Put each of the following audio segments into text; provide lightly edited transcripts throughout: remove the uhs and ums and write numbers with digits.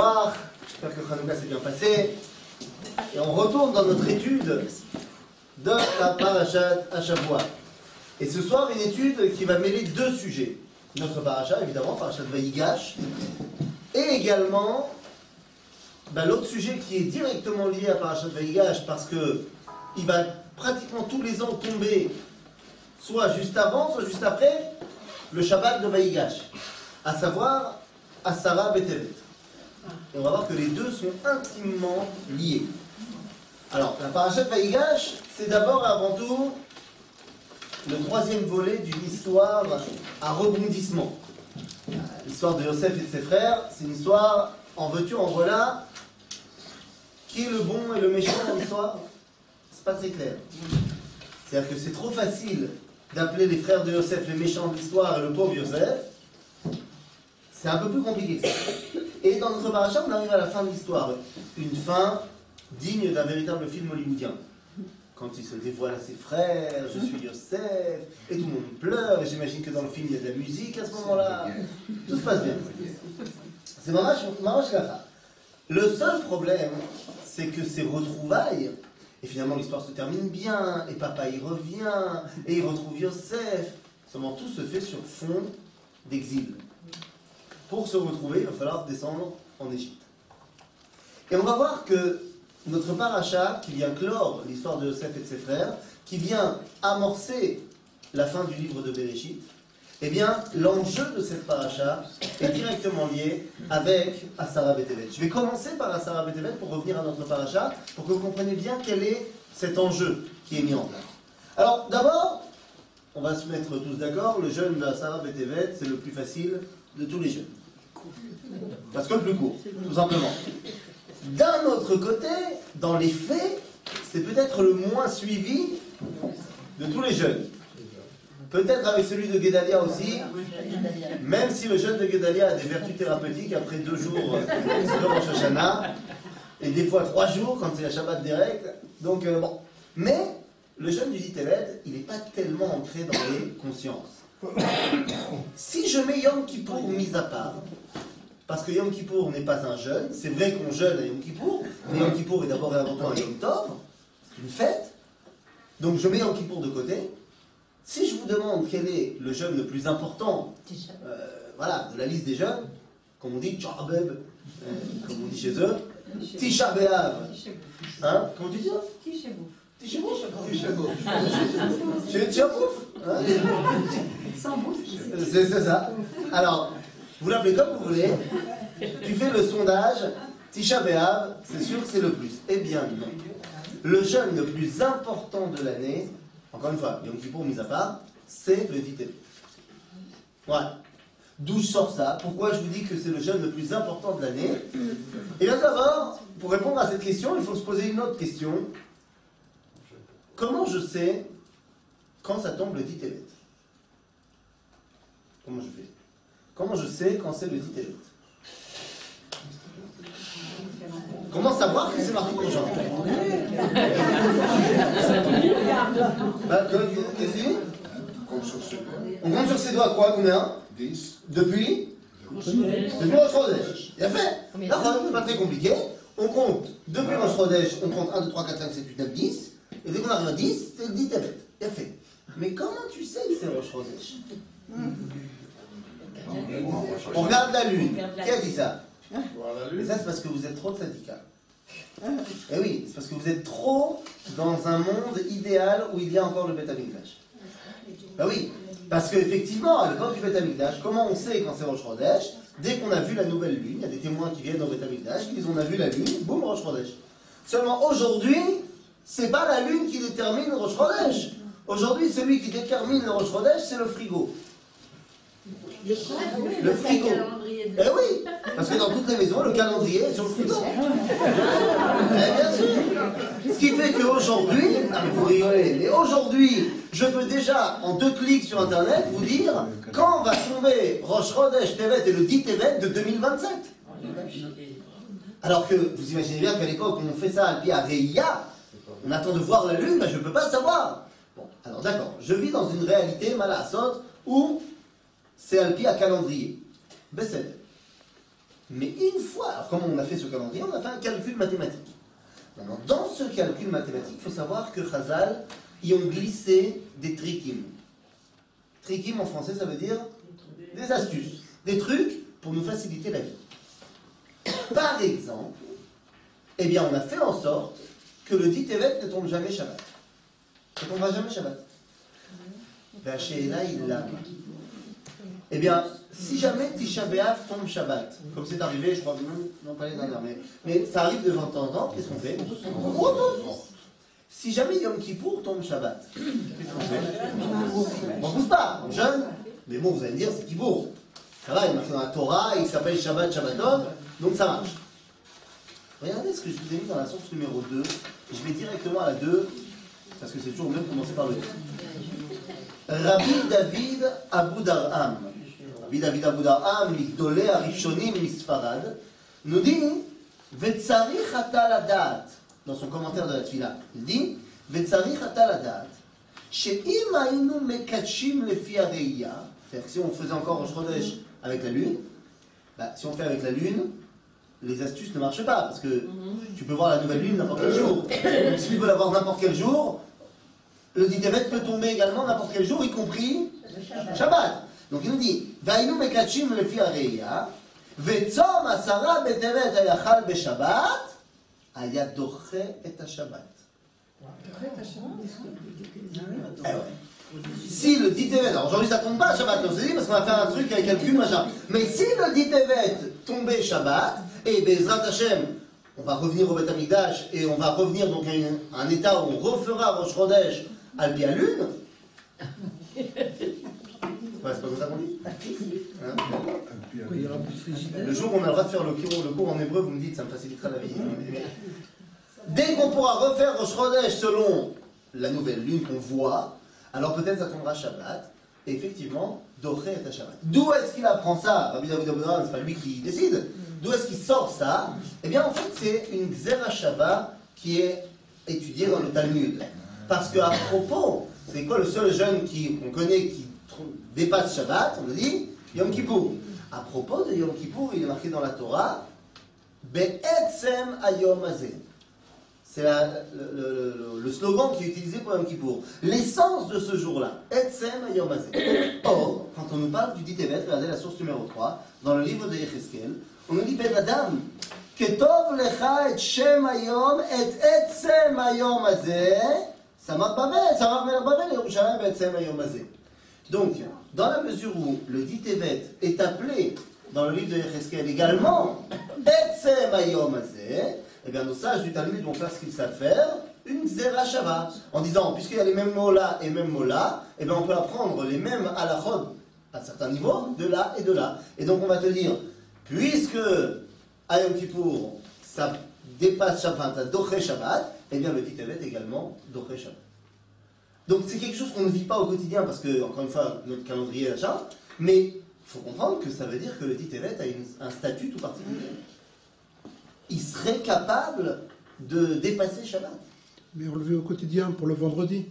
Yevorach, j'espère que Hanouka s'est bien passé. Et on retourne dans notre étude de la Parashat Hashavua. Et ce soir, une étude qui va mêler deux sujets. Notre Parashat, évidemment, Parashat Vayigash, et également l'autre sujet qui est directement lié à Parashat Vayigash, parce que il va pratiquement tous les ans tomber soit juste avant, soit juste après le Shabbat de Vayigash, à savoir Asara Betevet. Et on va voir que les deux sont intimement liés. Alors, la Parashat Vayigash, c'est d'abord et avant tout le troisième volet d'une histoire à rebondissement. L'histoire de Yosef et de ses frères, c'est une histoire, en veux-tu, en voilà. Qui est le bon et le méchant dans l'histoire? C'est pas très clair. C'est-à-dire que c'est trop facile d'appeler les frères de Yosef les méchants de l'histoire et le pauvre Yosef. C'est un peu plus compliqué que ça. Et dans notre paracha, on arrive à la fin de l'histoire. Une fin digne d'un véritable film hollywoodien. Quand il se dévoile à ses frères, je suis Yosef, et tout le monde pleure, et j'imagine que dans le film il y a de la musique à ce moment-là. Tout se passe bien. C'est mamash kacha. Le seul problème, c'est que ces retrouvailles, et finalement l'histoire se termine bien, et papa y revient, et il retrouve Yosef. Seulement tout se fait sur fond d'exil. Pour se retrouver, il va falloir descendre en Égypte. Et on va voir que notre paracha, qui vient clore l'histoire de Yosef et de ses frères, qui vient amorcer la fin du livre de Bereshit, eh bien, l'enjeu de cette paracha est directement lié avec Asara Betevet. Je vais commencer par Asara Betevet pour revenir à notre paracha, pour que vous compreniez bien quel est cet enjeu qui est mis en place. Alors, d'abord, on va se mettre tous d'accord, le jeûne d'Asara Betevet, c'est le plus facile de tous les jeûnes. Parce que le plus court, tout simplement. D'un autre côté, dans les faits, c'est peut-être le moins suivi de tous les jeûnes. Peut-être avec celui de Guédalia aussi, même si le jeûne de Guédalia a des vertus thérapeutiques après 2 jours de Rosh Hashanah, et des fois 3 jours quand c'est la Shabbat direct. Donc bon. Mais le jeûne du Ditevet, il n'est pas tellement ancré dans les consciences. Si je mets Yom Kippour mis à part, parce que Yom Kippour n'est pas un jeûne, c'est vrai qu'on jeûne à Yom Kippour, mais Yom Kippour est d'abord et avant tout un Yom Tov, c'est une fête, donc je mets Yom Kippour de côté. Si je vous demande quel est le jeûne le plus important de la liste des jeûnes, comme on dit, Tcharbeb, comme on dit chez eux, Tisha B'Av, hein, comment tu dis ça? Tisha Bouf. Tisha Bouf. Sans bouffe. C'est ça. Alors, vous l'appelez comme vous voulez, tu fais le sondage, Tisha B'Av, c'est sûr que c'est le plus. Eh bien non. Le jeûne le plus important de l'année, encore une fois, Yom Kippour mis à part, c'est le Ditevet. Voilà. D'où je sors ça? Pourquoi je vous dis que c'est le jeûne le plus important de l'année? Et bien d'abord, pour répondre à cette question, il faut se poser une autre question. Comment je sais quand ça tombe le Ditevet? Comment je fais? Comment je sais quand c'est le Ditevet? Comment savoir que c'est marqué pour Jean? On compte sur ses doigts quoi? Combien? 10. Depuis Rosh Chodesh. Il a fait. Là, c'est pas très compliqué. On compte depuis Rosh Chodesh, on compte 1, 2, 3, 4, 5, 7, 8, 9, 10. Et dès qu'on arrive à 10, c'est le Ditevet. Il a fait. Mais comment tu sais que c'est Rosh Chodesh? On regarde la lune. Qui a dit ça? Et ça, c'est parce que vous êtes trop de syndicats. Et oui, c'est parce que vous êtes trop dans un monde idéal où il y a encore le Beth Amikdash. Ben oui, parce qu'effectivement, à l'époque du Beth Amikdash, comment on sait quand c'est Rosh Chodesh? Dès qu'on a vu la nouvelle lune, il y a des témoins qui viennent au Beth Amikdash, qui disent on a vu la lune, boum, Rosh Chodesh. Seulement aujourd'hui, c'est pas la lune qui détermine Rosh Chodesh. Aujourd'hui, celui qui détermine le Rosh Chodesh, c'est le frigo. Le frigo. Eh oui, parce que dans toutes les maisons, le calendrier est sur le frigo. Eh bien sûr. Ce qui fait qu'aujourd'hui, vous rigolez, mais aujourd'hui, je peux déjà, en 2 clics sur Internet, vous dire quand va tomber Rosh Chodesh Tevet et le Ditevet de 2027. Alors que vous imaginez bien qu'à l'époque, où on fait ça à Reïa, on attend de voir la lune, ben je ne peux pas savoir. Bon, alors d'accord, je vis dans une réalité malassot où c'est Alpi à calendrier. Bessel. Mais une fois, alors comme on a fait ce calendrier, on a fait un calcul mathématique. Maintenant, dans ce calcul mathématique, il faut savoir que Chazal y ont glissé des trikim. Trikim en français, ça veut dire des astuces, des trucs pour nous faciliter la vie. Par exemple, eh bien, on a fait en sorte que le dit Tevet ne tombe jamais Shabbat. Ne tombera jamais Shabbat. V'Hashéla il l'a. Eh bien, si jamais Tisha B'Av tombe Shabbat, comme c'est arrivé, je crois que non pas les dernières, mais ça arrive de temps en temps, qu'est-ce qu'on fait? On repousse. Si jamais Yom Kippour tombe Shabbat, qu'est-ce qu'on fait? On ne pousse pas, on jeûne. Mais bon, vous allez me dire, c'est Kippour. Ça va, il marche dans la Torah, il s'appelle Shabbat, Shabbaton, donc ça marche. Regardez ce que je vous ai mis dans la source numéro 2. Je vais directement à la 2, parce que c'est toujours mieux de commencer par le 2. Rabbi David Abu Darham, Rabbi David Abu Darham, Migdolé Arishonim Misfarad, nous dit Vetzarich ata ladat, dans son commentaire de la Tfila, il dit Vetzarich ata ladat, she'im haynu mekachim lefi hareia, c'est-à-dire que si on faisait encore Rosh Chodesh avec la lune, bah, si on fait avec la lune, les astuces ne marchent pas, parce que tu peux voir la nouvelle lune n'importe quel jour. Donc si tu veux la voir n'importe quel jour, le dit Tevet peut tomber également n'importe quel jour, y compris Shabbat. Donc il nous dit, Vaïnu mekachim lefi hareia, vetzom asara betevet ayachal beshabbat, aya doche et ha-Shabbat. Si le dit Tevet, alors aujourd'hui ça tombe pas Shabbat, on se dit, parce qu'on va faire un truc avec calcul, machin. Mais si le dit Tevet tombait Shabbat, et Bezrat Hashem, on va revenir au Beth Amikdash, et on va revenir donc à un état où on refera Rosh Chodesh al pi lune. Ouais, c'est pas comme ça qu'on dit, hein? Le jour où on a le droit de faire le cours en hébreu, vous me dites, ça me facilitera la vie. Dès qu'on pourra refaire Rosh Chodesh selon la nouvelle lune qu'on voit, alors peut-être ça tombera Shabbat, et effectivement, Doché et Shabbat. D'où est-ce qu'il apprend ça? Rabbi David Abu Darham, c'est pas lui qui décide. D'où est-ce qu'il sort ça? Eh bien, en fait, c'est une Xerashava qui est étudiée dans le Talmud. Parce qu'à propos, c'est quoi le seul jeune qu'on connaît qui dépasse Shabbat? On le dit Yom Kippour. À propos de Yom Kippour, il est marqué dans la Torah Be'etzem Hayom Hazeh. C'est le slogan qui est utilisé pour Yom Kippour. L'essence de ce jour-là, Etzem Hayom Hazeh. Or, quand on nous parle du dit Tevet, regardez la source numéro 3, dans le livre de Yecheskel, on nous dit Ben Adam, Ketov lecha et Shem Hayom et Etzem Hayom Hazeh, Samar Melech Babel, Yerushalayim Be'etzem Hayom Hazeh. Donc, dans la mesure où le dit Tevet est appelé dans le livre de Yecheskel également Etzem Hayom Hazeh, eh bien nos sages du Talmud vont faire ce qu'ils savent faire, une Xerashava, en disant, puisqu'il y a les mêmes mots là et mêmes mots là, eh bien on peut apprendre les mêmes halachot à certains niveaux, de là et de là. Et donc on va te dire, puisque à Yom Kippour, ça dépasse Shabbat, ça doché Shabbat, eh bien le dit Tevet également doché Shabbat. Donc c'est quelque chose qu'on ne vit pas au quotidien, parce que, encore une fois, notre calendrier est achat, mais il faut comprendre que ça veut dire que le dit Tevet a un statut tout particulier. Il serait capable de dépasser Shabbat. Mais on le vit au quotidien pour le vendredi.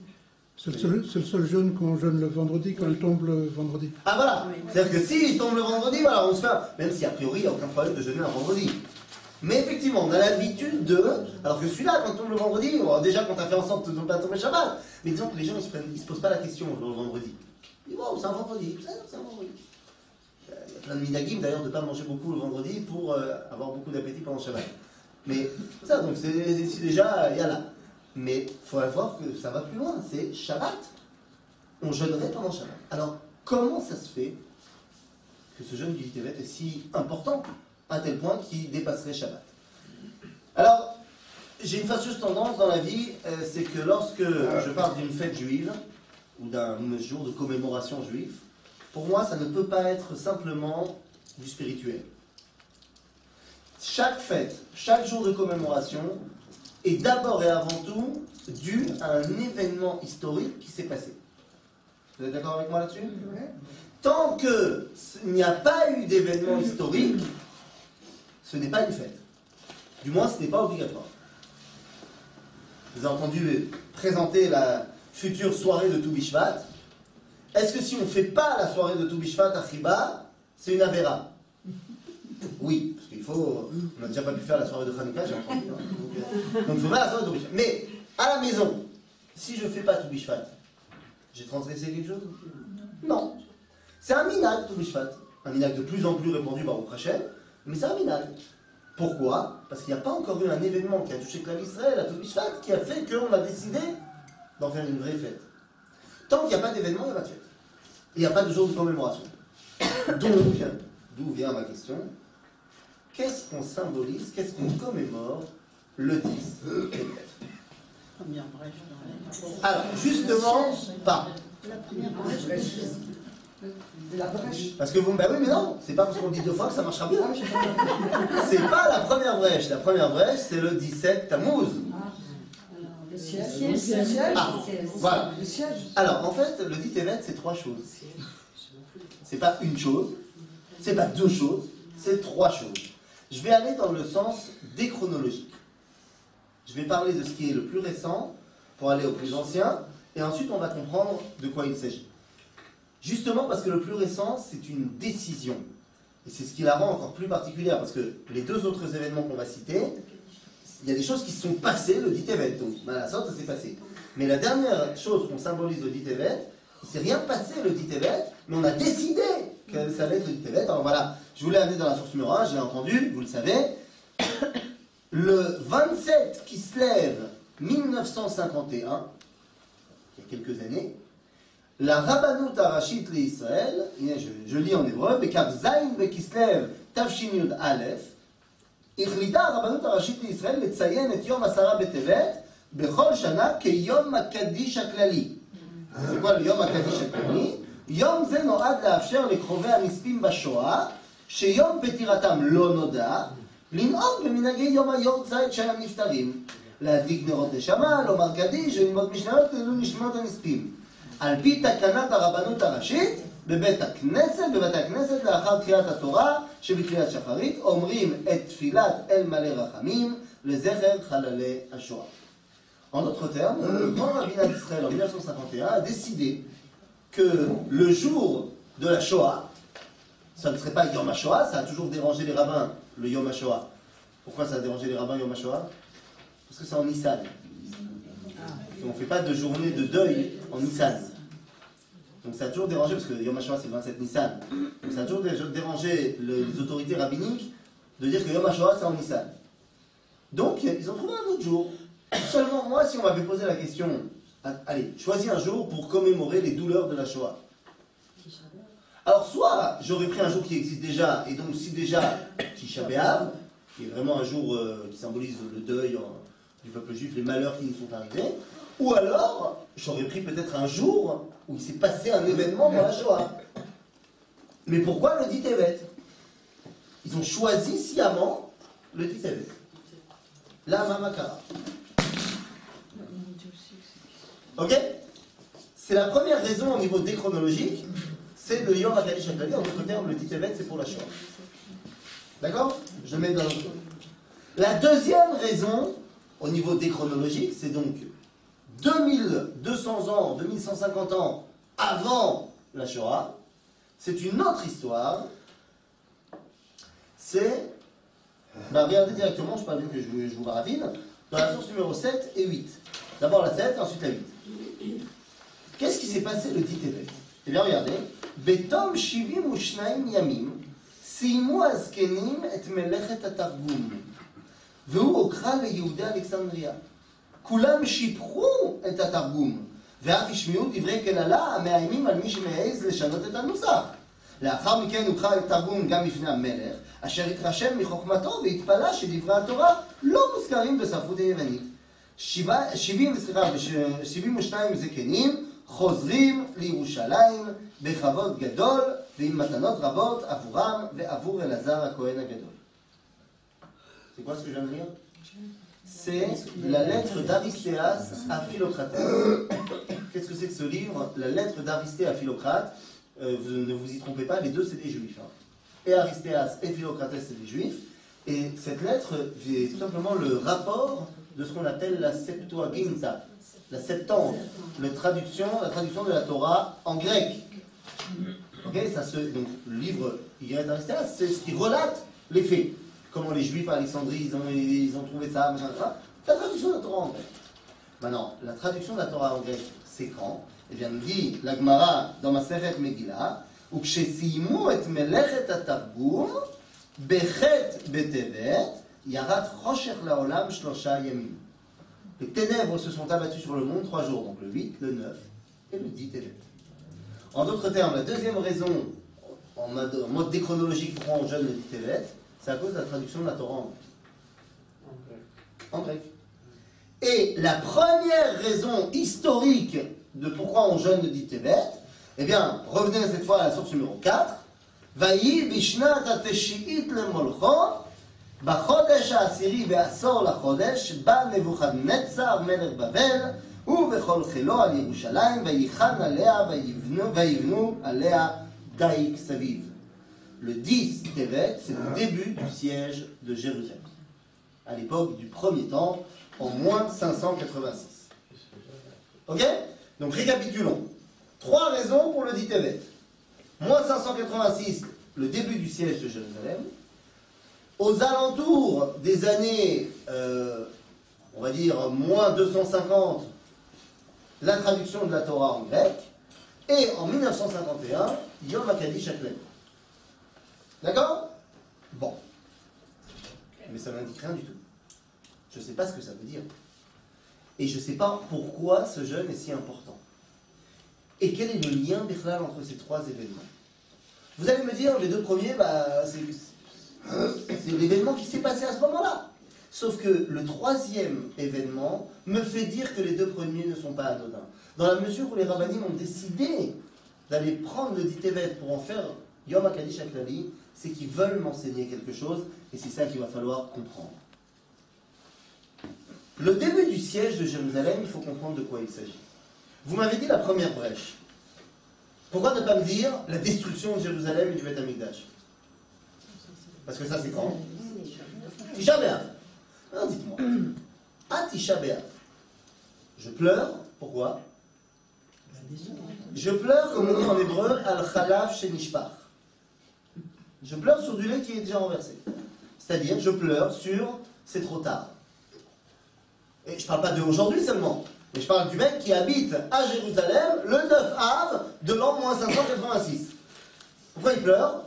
C'est le seul jeûne qu'on jeûne le vendredi, quand il tombe le vendredi. Ah voilà, c'est-à-dire que s'il tombe le vendredi, voilà, on se fait, même si a priori il n'y a aucun problème de jeûner un vendredi. Mais effectivement, on a l'habitude de, alors que celui-là, quand il tombe le vendredi, bon, déjà quand on a fait en sorte de ne pas tomber Shabbat, mais disons que les gens ils se posent pas la question le vendredi. Ils disent, bon, c'est un vendredi, c'est un vendredi. Il y a plein de minagim d'ailleurs de ne pas manger beaucoup le vendredi pour avoir beaucoup d'appétit pendant Shabbat. Mais ça, donc c'est déjà, il y a là. Mais il faut voir que ça va plus loin, c'est Shabbat. On jeûnerait pendant Shabbat. Alors, comment ça se fait que ce jeûne du Tevet est si important, à tel point qu'il dépasserait Shabbat? Alors, j'ai une fâcheuse tendance dans la vie, c'est que lorsque je parle d'une fête juive, ou d'un jour de commémoration juive, pour moi, ça ne peut pas être simplement du spirituel. Chaque fête, chaque jour de commémoration est d'abord et avant tout dû à un événement historique qui s'est passé. Vous êtes d'accord avec moi là-dessus? Tant qu'il n'y a pas eu d'événement historique, ce n'est pas une fête. Du moins, ce n'est pas obligatoire. Vous avez entendu présenter la future soirée de Tou Bishvat. Est-ce que si on ne fait pas la soirée de Tou Bishvat à Chiba, c'est une avéra? Oui, parce faut. On n'a déjà pas pu faire la soirée de Hanouka, j'ai entendu. Hein. Donc il faut faire la soirée de Toubishvat. Mais à la maison, si je ne fais pas Toubishvat, j'ai transgressé quelque chose? Non. C'est un minag, Toubishvat. Un minag de plus en plus répandu par au Hachem, mais c'est un minag. Pourquoi? Parce qu'il n'y a pas encore eu un événement qui a touché Klal Israël à Toubishvat qui a fait qu'on a décidé d'en faire une vraie fête. Tant qu'il n'y a pas d'événement, il n'y a pas de fête. Il n'y a pas de jour de commémoration. Donc, d'où vient ma question? Qu'est-ce qu'on symbolise, qu'est-ce qu'on commémore le 10 Tevet? Première brèche dans Alors, justement, pas. la première brèche. La brèche. Parce que vous, ben oui, mais non, c'est pas parce qu'on dit 2 fois que ça marchera bien. C'est pas la première brèche. La première brèche, c'est le 17 Tammuz. Le siège. Ah, voilà. Le siège. Alors, en fait, le 10 Tevet, c'est 3 choses. C'est pas une chose, c'est pas 2 choses, c'est 3 choses. Je vais aller dans le sens déchronologique. Je vais parler de ce qui est le plus récent pour aller au plus ancien, et ensuite on va comprendre de quoi il s'agit. Justement parce que le plus récent, c'est une décision. Et c'est ce qui la rend encore plus particulière, parce que les 2 autres événements qu'on va citer, il y a des choses qui se sont passées le 10 Tevet, donc voilà, ça s'est passé. Mais la dernière chose qu'on symbolise le 10 Tevet, il ne s'est rien passé le 10 Tevet, mais on a décidé que ça allait être le 10 Tevet. Alors voilà, je vous l'ai amené dans la source numéro 1, je l'ai entendu, vous le savez. Le 27 Kislev 1951, il y a quelques années, la Rabbanut Arashit l'Israël, je lis en hébreu, Bekav Zayin Bekislev Tavshin Yud Aleph, החליטה הרבנות הראשית לישראל לציין את יום 10 בטבת בכל שנה כיום הקדיש הכללי. זה כל יום הקדיש הכללי. יום זה נועד לאפשר לקרובי הנספים בשואה, שיום פטירתם לא נודע, לנהוג במנהגי יום היורצייט של הנפטרים, להדליק נרות נשמה, לומר קדיש וללמוד משניות לעילוי נשמות הנספים. על פי תקנת הרבנות הראשית, בבית הכנסת לאחר קריאת התורה שבקריאת שחרית אומרים את תפילת אל מלא רחמים לזכר חללי השואה. En d'autres termes, le grand rabbinat d'Israël en 1951 a décidé que le jour de la Shoah, ça ne serait pas Yom HaShoah, ça a toujours dérangé les rabbins, le Yom HaShoah. Pourquoi ça a dérangé les rabbins Yom HaShoah? Parce que c'est en Nissan. On ne fait pas de journée de deuil en Nissan. Donc ça a toujours dérangé, parce que Yom HaShoah c'est le 27 Nissan. Donc ça a toujours dérangé les autorités rabbiniques de dire que Yom HaShoah c'est en Nissan. Donc ils ont trouvé un autre jour. Seulement moi, si on m'avait posé la question, allez, choisis un jour pour commémorer les douleurs de la Shoah. Alors soit j'aurais pris un jour qui existe déjà, et donc si déjà Tisha B'Av, qui est vraiment un jour qui symbolise le deuil du peuple juif, les malheurs qui nous sont arrivés, ou alors j'aurais pris peut-être un jour où il s'est passé un événement dans la Shoah. Mais pourquoi le 10 Tevet? Ils ont choisi sciemment le 10 Tevet. La Mamakara. Ok? C'est la première raison au niveau déchronologique, c'est le Yom HaKadosh HaKlali, en d'autres termes, le 10 Tevet, c'est pour la Shoah. D'accord? Je mets dans le... La deuxième raison, au niveau déchronologique, c'est donc 2200 ans, 2150 ans avant la Shoah. C'est une autre histoire. C'est... regardez directement, je parle bien que je vous baratine, dans la source numéro 7 et 8. D'abord la 7 et ensuite la 8. Qu'est-ce qui s'est passé le 10 Tevet? Eh bien regardez. Betom shivim ushnaim yamim, סיימו הזקנים את מלאכת התרגום, והוא הוקרא ליהודי אלכסנדריה. כולם שיבחו את התרגום, ואף השמיעו דברי קללה המאיימים על מי שמעז לשנות את הנוסח. לאחר מכן הוקרא התרגום גם בפני המלך, אשר התרשם מחוכמתו והתפלא שדברי התורה לא מוזכרים בספרות היוונית. 72 זקנים חוזרים לירושלים בכבוד גדול ועם מתנות רבות עבורם ועבור אלעזר הכהן הגדול. C'est quoi ce que je viens de lire? C'est la lettre d'Aristéas à Philocrate. Qu'est-ce que c'est que ce livre? La lettre d'Aristée à Philocrate. Vous ne vous y trompez pas, les deux c'est des juifs. Hein. Et Aristéas et Philocrate c'est des juifs. Et cette lettre est tout simplement le rapport de ce qu'on appelle la Septuaginta, la Septante, la traduction de la Torah en grec. Okay, donc le livre Y Aristéas, c'est ce qui relate les faits. comment les Juifs à Alexandrie, ils ont trouvé ça, machin, machin. La traduction de la Torah en grec. Maintenant, la traduction de la Torah en grec, c'est quand? Eh bien, nous dit la Gemara dans Masechet Megillah, ou kshe'simu et melechet atarbum, bechet betevet, yarat chosher laolam shlosha yamim. Les ténèbres se sont abattues sur le monde 3 jours, donc le 8, le 9 et le 10 Tevet. En d'autres termes, la deuxième raison, en mode déchronologique, pourquoi on jeûne le 10 Tevet, c'est à cause de la traduction de la Torah en grec. Et la première raison historique de pourquoi on jeûne le 10 Tevet, eh bien, revenez cette fois à la source numéro 4. Vayi bishnat ateshi'it lemolcho, בחודש העשירי בעשור לחודש בא נבוכדנצר מלך בבל הוא וכל חילו על ירושלים וייחן עליה ויבנו עליה דייק סביב. Le 10 Tevet, c'est le début du siège de Jérusalem, à l'époque du premier temple, en moins 586. Ok? Donc récapitulons. 3 raisons pour le 10 Tevet. Moins 586, le début du siège de Jérusalem. Aux alentours des années, on va dire, moins 250, la traduction de la Torah en grec, et en 1951, Yom HaKadish Aklem. D'accord? Bon. Mais ça n'indique rien du tout. Je ne sais pas ce que ça veut dire. Et je ne sais pas pourquoi ce jeûne est si important. Et quel est le lien Bichlal entre ces 3 événements? Vous allez me dire, les 2 premiers, c'est l'événement qui s'est passé à ce moment-là. Sauf que le 3e événement me fait dire que les 2 premiers ne sont pas anodins. Dans la mesure où les rabbinim ont décidé d'aller prendre le 10 Tevet pour en faire Yom HaKadish HaKlali, c'est qu'ils veulent m'enseigner quelque chose, et c'est ça qu'il va falloir comprendre. Le début du siège de Jérusalem, il faut comprendre de quoi il s'agit. Vous m'avez dit la première brèche. Pourquoi ne pas me dire la destruction de Jérusalem et du Beth Amikdash? Parce que ça, c'est quand? Tisha B'Av. Alors dites-moi. À Tisha B'Av, je pleure. Pourquoi? Je pleure, comme on dit en hébreu, al-Chalav Shenishpach. Je pleure sur du lait qui est déjà renversé. C'est-à-dire, je pleure sur c'est trop tard. Et je ne parle pas d'aujourd'hui seulement, mais je parle du mec qui habite à Jérusalem le 9 Av de l'an moins 586. Pourquoi il pleure?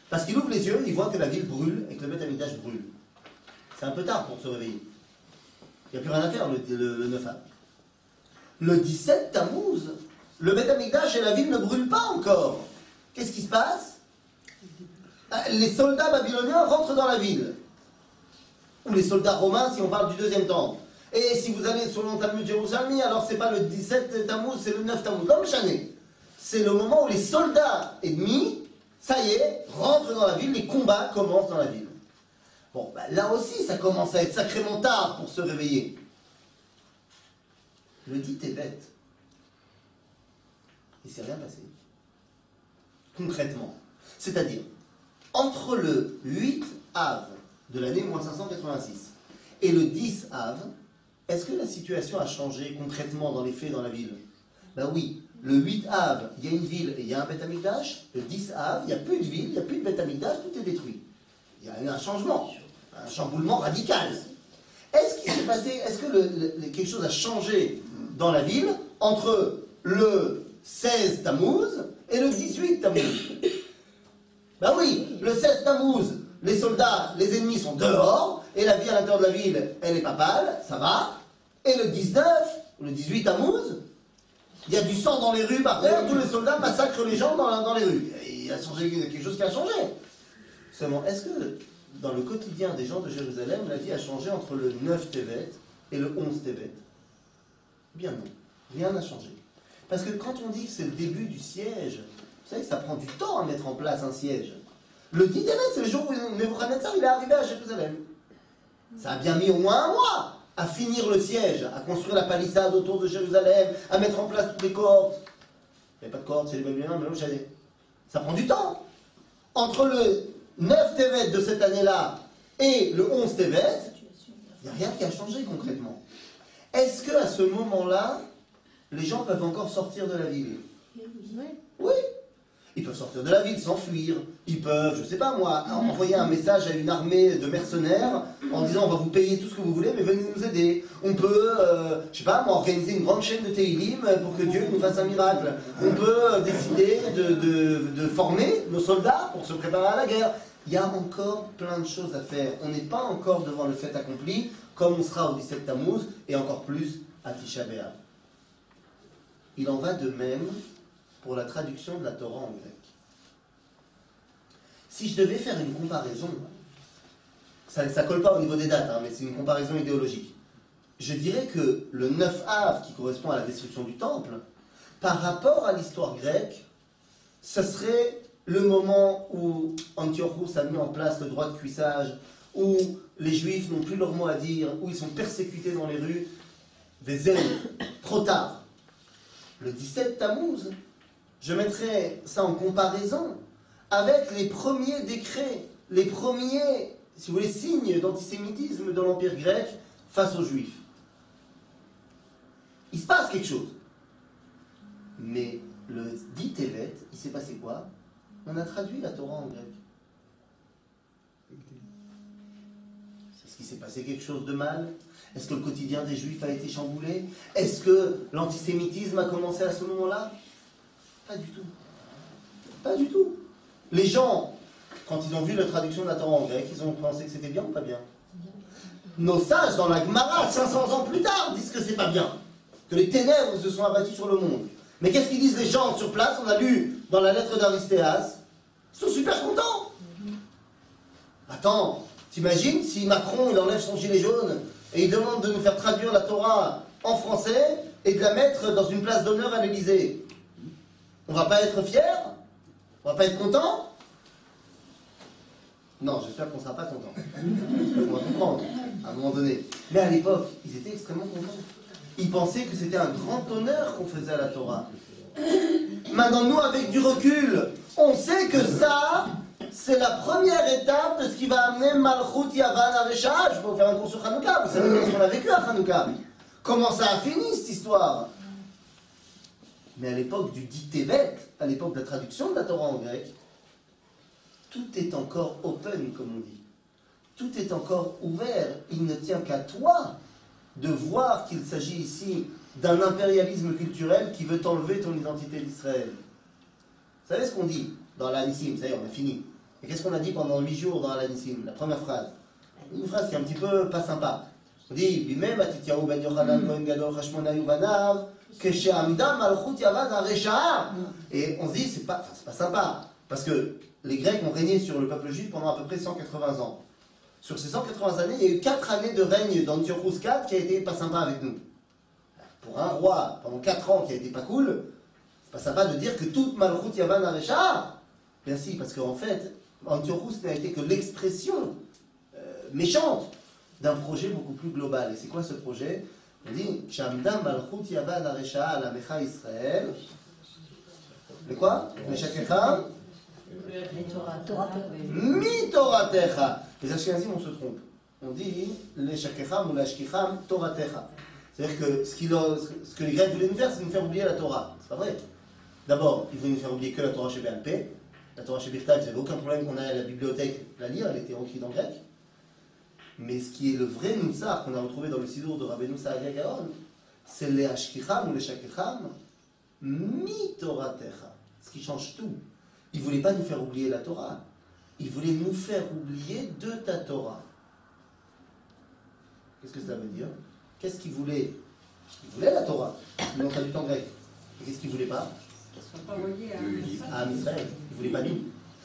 Parce qu'il ouvre les yeux, il voit que la ville brûle et que le Beth Amikdash brûle. C'est un peu tard pour se réveiller. Il n'y a plus rien à faire le 9 Av. Le 17 Tammuz, le Beth Amikdash et la ville ne brûlent pas encore. Qu'est-ce qui se passe? Les soldats babyloniens rentrent dans la ville. Ou les soldats romains si on parle du 2e temple. Et si vous allez sur le Talmud Jérusalem, alors c'est pas le 17 Tammuz, c'est le 9 Tammuz. Comme chané. C'est le moment où les soldats ennemis, ça y est, rentrent dans la ville, les combats commencent dans la ville. Bon, là aussi, ça commence à être sacrément tard pour se réveiller. Le 10 Tevet, il ne s'est rien passé. Concrètement. C'est-à-dire, entre le 8 Av de l'année moins 586 et le 10 Av, est-ce que la situation a changé concrètement dans les faits dans la ville? Ben oui. Le 8 Av, il y a une ville et il y a un Beth Amikdash. Le 10 Av, il n'y a plus de ville, il n'y a plus de Beth Amikdash, tout est détruit. Il y a eu un changement, un chamboulement radical. Est-ce qu'il s'est passé, est-ce que quelque chose a changé dans la ville entre le 16 Tammuz et le 18 Tammuz? Ben oui, le 16 Tammuz, les soldats, les ennemis sont dehors, et la vie à l'intérieur de la ville, elle est pas pâle, ça va. Et le 19, ou le 18 Tammuz, il y a du sang dans les rues par terre, tous les soldats massacrent les gens dans les rues. Il y a quelque chose qui a changé. Seulement, est-ce que dans le quotidien des gens de Jérusalem, la vie a changé entre le 9 Tevet et le 11 Tevet? Bien non, rien n'a changé. Parce que quand on dit que c'est le début du siège, vous savez que ça prend du temps à mettre en place un siège. Le 10 Tevet, c'est le jour où Nebuchadnezzar il est arrivé à Jérusalem. Ça a bien mis au moins 1 mois à finir le siège, à construire la palissade autour de Jérusalem, à mettre en place toutes les cohortes. Il n'y a pas de cohortes chez les Babyloniens, mais non, ça prend du temps. Entre le 9 Tevet de cette année-là et le 11 Tevet, il n'y a rien qui a changé concrètement. Est-ce qu'à ce moment-là, les gens peuvent encore sortir de la ville? Oui. Ils peuvent sortir de la ville, s'enfuir. Ils peuvent, je sais pas moi, envoyer un message à une armée de mercenaires en disant on va vous payer tout ce que vous voulez, mais venez nous aider. On peut, je sais pas moi, organiser une grande chaîne de Teilim pour que Dieu nous fasse un miracle. On peut décider de former nos soldats pour se préparer à la guerre. Il y a encore plein de choses à faire. On n'est pas encore devant le fait accompli, comme on sera au 17 Tammuz, et encore plus à Tisha B'Av. Il en va de même pour la traduction de la Torah en grec. Si je devais faire une comparaison, ça ne colle pas au niveau des dates, hein, mais c'est une comparaison idéologique. Je dirais que le 9 Av, qui correspond à la destruction du temple, par rapport à l'histoire grecque, ce serait le moment où Antiochus a mis en place le droit de cuissage, où les Juifs n'ont plus leur mot à dire, où ils sont persécutés dans les rues. Vézène, trop tard. Le 17 Tammuz, je mettrais ça en comparaison avec les premiers décrets, les premiers, si vous voulez, signes d'antisémitisme de l'Empire grec face aux Juifs. Il se passe quelque chose. Mais le 10 Tevet, il s'est passé quoi? On a traduit la Torah en grec. Est-ce qu'il s'est passé quelque chose de mal? Est-ce que le quotidien des Juifs a été chamboulé? Est-ce que l'antisémitisme a commencé à ce moment-là? Pas du tout. Pas du tout. Les gens, quand ils ont vu la traduction de la Torah en grec, ils ont pensé que c'était bien ou pas bien? Nos sages, dans la Gemara, 500 ans plus tard, disent que c'est pas bien. Que les ténèbres se sont abattues sur le monde. Mais qu'est-ce qu'ils disent les gens sur place? On a lu dans la lettre d'Aristéas. Ils sont super contents. Attends, t'imagines si Macron il enlève son gilet jaune et il demande de nous faire traduire la Torah en français et de la mettre dans une place d'honneur à l'Élysée? On va pas être fiers? On va pas être contents? Non, j'espère qu'on sera pas contents. On va comprendre, à un moment donné. Mais à l'époque, ils étaient extrêmement contents. Ils pensaient que c'était un grand honneur qu'on faisait à la Torah. Maintenant, nous, avec du recul, on sait que ça, c'est la première étape de ce qui va amener Malchut Yavan Aresha. Je peux vous faire un cours sur Hanouka. Vous savez bien ce qu'on a vécu à Hanouka. Comment ça a fini, cette histoire? Mais à l'époque du dit Tevet, à l'époque de la traduction de la Torah en grec, tout est encore open, comme on dit. Tout est encore ouvert. Il ne tient qu'à toi de voir qu'il s'agit ici d'un impérialisme culturel qui veut t'enlever ton identité d'Israël. Vous savez ce qu'on dit dans l'Anissim? Ça y est, on a fini. Et qu'est-ce qu'on a dit pendant 8 jours dans l'Anissim? La première phrase. Une phrase qui est un petit peu pas sympa. On dit Bimem atityahu ben Yochanan kohen gadol chashmonai uvanav keshe'amda malchut yavan haresha'a. Et on se dit c'est pas sympa parce que les Grecs ont régné sur le peuple juif pendant à peu près 180 ans. Sur ces 180 années, il y a eu 4 années de règne d'Antiochus IV qui a été pas sympa avec nous. Pour un roi, pendant 4 ans qui a été pas cool, c'est pas sympa de dire que toute Malchut Yavan Haresha. Bien si, parce qu'en fait, Antiochus n'a été que l'expression méchante d'un projet beaucoup plus global. Et c'est quoi ce projet? On dit Shamda Malchut Yavan Haresha la Mecha Israël. Le quoi? Le Shakecham? Mi Toratecha. Les Ashkenazim, on se trompe. On dit les Shakecham ou les Ashkicham Toratecha. C'est-à-dire que ce que les Grecs voulaient nous faire, c'est nous faire oublier la Torah. C'est pas vrai. D'abord, ils voulaient nous faire oublier que la Torah chez BLP. La Torah chez Birtav, ils n'avaient aucun problème qu'on aille à la bibliothèque la lire, elle était écrite en grec. Mais ce qui est le vrai Moussar qu'on a retrouvé dans le Sidour de Rabbeinu Saadia Gaon, c'est les Ashkicham ou les Shakecham Mi Toratecha. Ce qui change tout. Ils ne voulaient pas nous faire oublier la Torah. Ils voulaient nous faire oublier de ta Torah. Qu'est-ce que ça veut dire? Qu'est-ce qu'ils voulaient? Ils voulaient la Torah. Ils l'ont traduite en grec. Et qu'est-ce qu'ils ne voulaient pas? Qu'ils ne soient pas envoyés à Israël. Ils ne voulaient pas nous.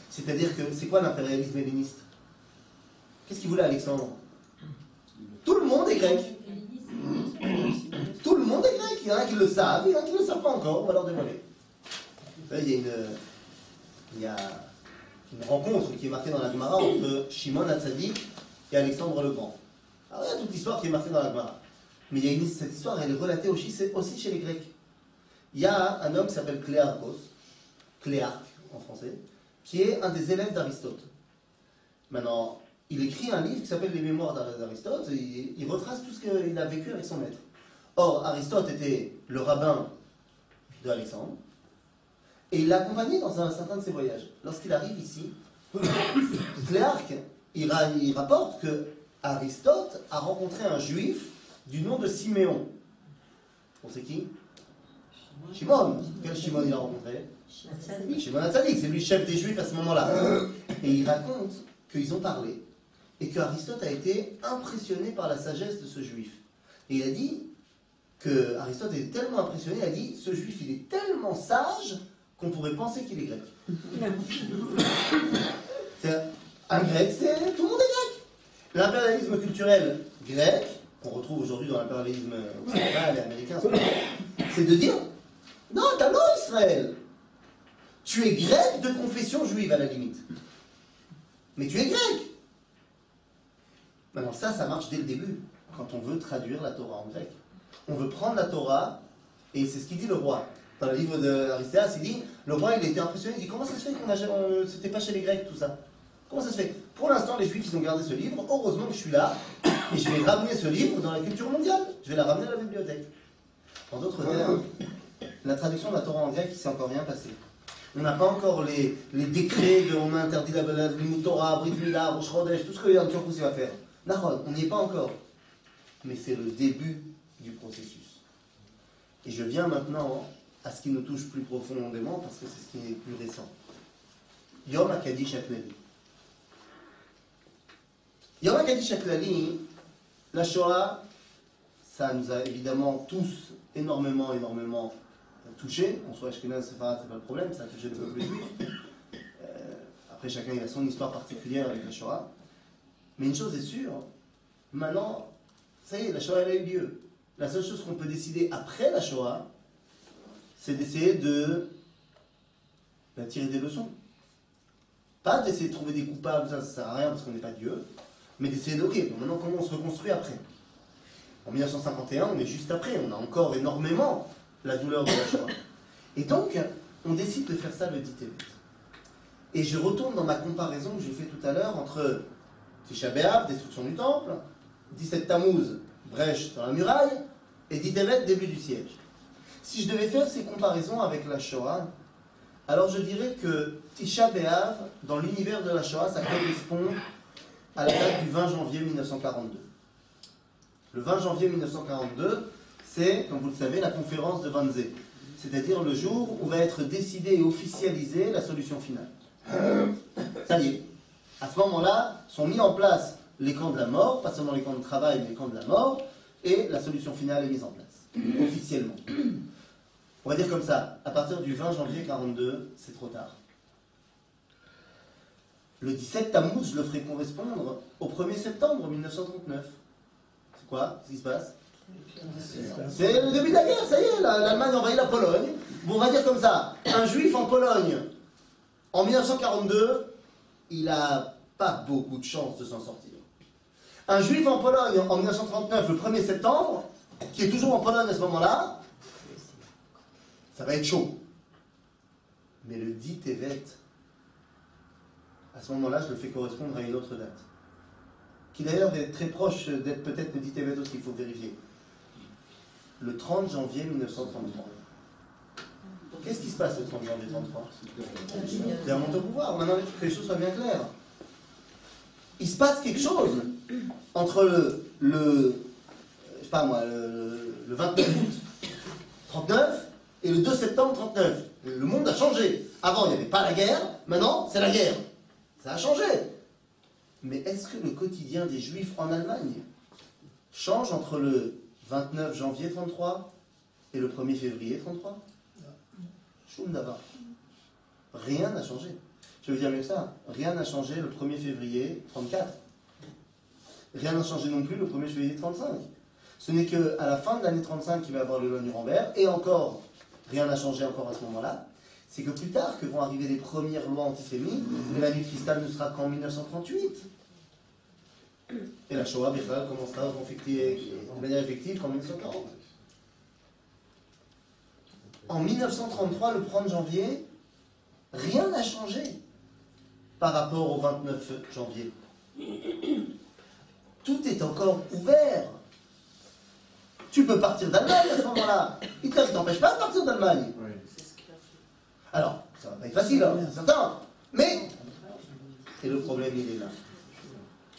C'est-à-dire que c'est quoi l'impérialisme helléniste? Qu'est-ce qu'il voulait Alexandre? Tout le monde est grec. Tout le monde est grec. Il y en a qui le savent, il y en a qui ne le savent pas encore. On va leur dévoiler. Vous savez, il y a une rencontre qui est marquée dans la Gemara entre Shimon Hatzadik et Alexandre le Grand. Alors il y a toute l'histoire qui est marquée dans la Gemara. Mais il y a cette histoire, elle est relatée aussi chez les Grecs. Il y a un homme qui s'appelle Cléarchos, Cléarque en français, qui est un des élèves d'Aristote. Maintenant, il écrit un livre qui s'appelle Les Mémoires d'Aristote, et il retrace tout ce qu'il a vécu avec son maître. Or, Aristote était le rabbin d'Alexandre, Et il l'a accompagné dans un certain de ses voyages. Lorsqu'il arrive ici, Cléarque, il rapporte que Aristote a rencontré un juif du nom de Siméon. On sait qui? Shimon. Quel Shimon il a rencontré? Shimon Hatzadik, c'est lui le chef des juifs à ce moment-là. Et il raconte qu'ils ont parlé et qu'Aristote a été impressionné par la sagesse de ce juif. Et il a dit que Aristote était tellement impressionné, il a dit ce juif il est tellement sage qu'on pourrait penser qu'il est grec. Un grec, tout le monde est grec. L'impérialisme culturel grec, qu'on retrouve aujourd'hui dans l'impérialisme occidental et américain, c'est de dire non, t'as non Israël. Tu es grec de confession juive à la limite. Mais tu es grec. Maintenant ça marche dès le début, quand on veut traduire la Torah en grec. On veut prendre la Torah, et c'est ce qu'il dit le roi. Dans le livre d'Aristéas, il dit, le roi il était impressionné, il dit comment ça se fait qu'on c'était pas chez les Grecs tout ça? Comment ça se fait? Pour l'instant les Juifs ils ont gardé ce livre, heureusement que je suis là, et je vais ramener ce livre dans la culture mondiale, je vais la ramener à la bibliothèque. En d'autres termes, la traduction de la Torah en grec il s'est encore rien passé. On n'a pas encore les décrets de on a interdit la Limut Torah, Brit Mila, Rosh Chodesh, tout ce que Yann Turkous va faire. Nahon, on n'y est pas encore. Mais c'est le début du processus. Et je viens maintenant à ce qui nous touche plus profondément, parce que c'est ce qui est plus récent. Yom HaKadish HaKlali. Yom HaKadish HaKlali, la Shoah, ça nous a évidemment tous énormément touchés. On soit Ashkenaz, Sepharad, c'est pas le problème, ça a touché le peuple juif. Après, chacun il a son histoire particulière avec la Shoah. Mais une chose est sûre, maintenant, ça y est, la Shoah elle a eu lieu. La seule chose qu'on peut décider après la Shoah, c'est d'essayer de tirer des leçons. Pas d'essayer de trouver des coupables, ça ne sert à rien parce qu'on n'est pas Dieu, mais d'essayer de, ok, maintenant comment on se reconstruit après? En 1951, on est juste après, on a encore énormément la douleur de la Shoah. Et donc, on décide de faire ça le 10 Tevet. Et je retourne dans ma comparaison que j'ai fait tout à l'heure entre Tisha B'Av, destruction du temple, 17 Tammuz, brèche dans la muraille, et 10 Tevet, début du siège. Si je devais faire ces comparaisons avec la Shoah, alors je dirais que Tisha B'Av, dans l'univers de la Shoah, ça correspond à la date du 20 janvier 1942. Le 20 janvier 1942, c'est, comme vous le savez, la conférence de Wannsee, c'est-à-dire le jour où va être décidée et officialisée la solution finale. Ça y est, à ce moment-là, sont mis en place les camps de la mort, pas seulement les camps de travail, mais les camps de la mort, et la solution finale est mise en place, officiellement. On va dire comme ça, à partir du 20 janvier 1942, c'est trop tard. Le 17 Tammuz, je le ferai correspondre au 1er septembre 1939. C'est quoi? Qu'est-ce qui se passe? C'est le début de la guerre, ça y est, l'Allemagne envahit la Pologne. Bon, on va dire comme ça, un juif en Pologne, en 1942, il n'a pas beaucoup de chances de s'en sortir. Un juif en Pologne en 1939, le 1er septembre, qui est toujours en Pologne à ce moment-là, ça va être chaud. Mais le 10 Tevet, à ce moment-là, je le fais correspondre à une autre date. Qui d'ailleurs est très proche d'être peut-être le 10 Tevet aussi, il faut vérifier. Le 30 janvier 1933. Qu'est-ce qui se passe le 30 janvier 1933? Il y a un monte au pouvoir. Maintenant, que les choses soient bien claires. Il se passe quelque chose entre je sais pas moi, le 29 août 39 et le 2 septembre 39. Le monde a changé. Avant, il n'y avait pas la guerre. Maintenant, c'est la guerre. Ça a changé. Mais est-ce que le quotidien des Juifs en Allemagne change entre le 29 janvier 33 et le 1er février 33? Choum d'abord. Rien n'a changé. Je veux dire mieux que ça. Rien n'a changé le 1er février 34. Rien n'a changé non plus le 1er février 35. Ce n'est qu'à la fin de l'année 35 qu'il va y avoir le loi Nuremberg, et encore, rien n'a changé encore à ce moment-là. C'est que plus tard que vont arriver les premières lois antisémites, et la nuit de cristal ne sera qu'en 1938. Et la Shoah, Bechal, commencera de manière effective qu'en 1940. En 1933, le 1er janvier, rien n'a changé par rapport au 29 janvier. Tout est encore ouvert. Tu peux partir d'Allemagne à ce moment-là. Hitler ne t'empêche pas de partir d'Allemagne. Alors, pas être facile, hein, c'est certain. Mais, et le problème il est là.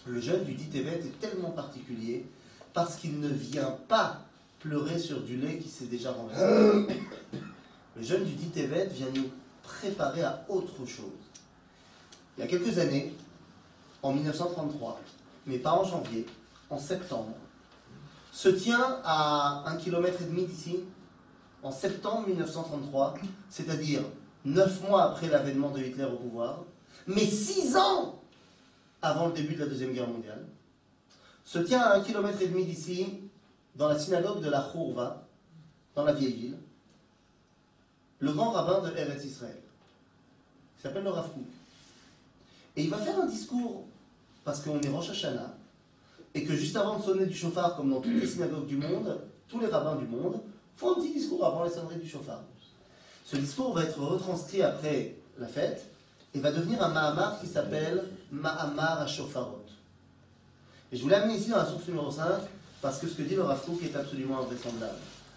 Le jeûne du dit Tevet est tellement particulier parce qu'il ne vient pas pleurer sur du lait qui s'est déjà renversé. Le jeûne du dit Tevet vient nous préparer à autre chose. Il y a quelques années, en 1933, mais pas en janvier, en septembre, se tient à 1,5 km d'ici, en septembre 1933, c'est-à-dire 9 mois après l'avènement de Hitler au pouvoir, mais 6 ans avant le début de la Deuxième Guerre mondiale, se tient à 1,5 km d'ici, dans la synagogue de la Khourva, dans la vieille ville, le grand rabbin de Eretz Israël, qui s'appelle le Rav Kook. Et il va faire un discours, parce qu'on est Rosh Hashanah, et que juste avant de sonner du chauffard, comme dans toutes les synagogues du monde, tous les rabbins du monde font un petit discours avant les sonneries du chauffard. Ce discours va être retranscrit après la fête, et va devenir un Mahamar qui s'appelle Mahamar HaShofarot. Et je voulais amener ici dans la source numéro 5, parce que ce que dit le Rav Kook est absolument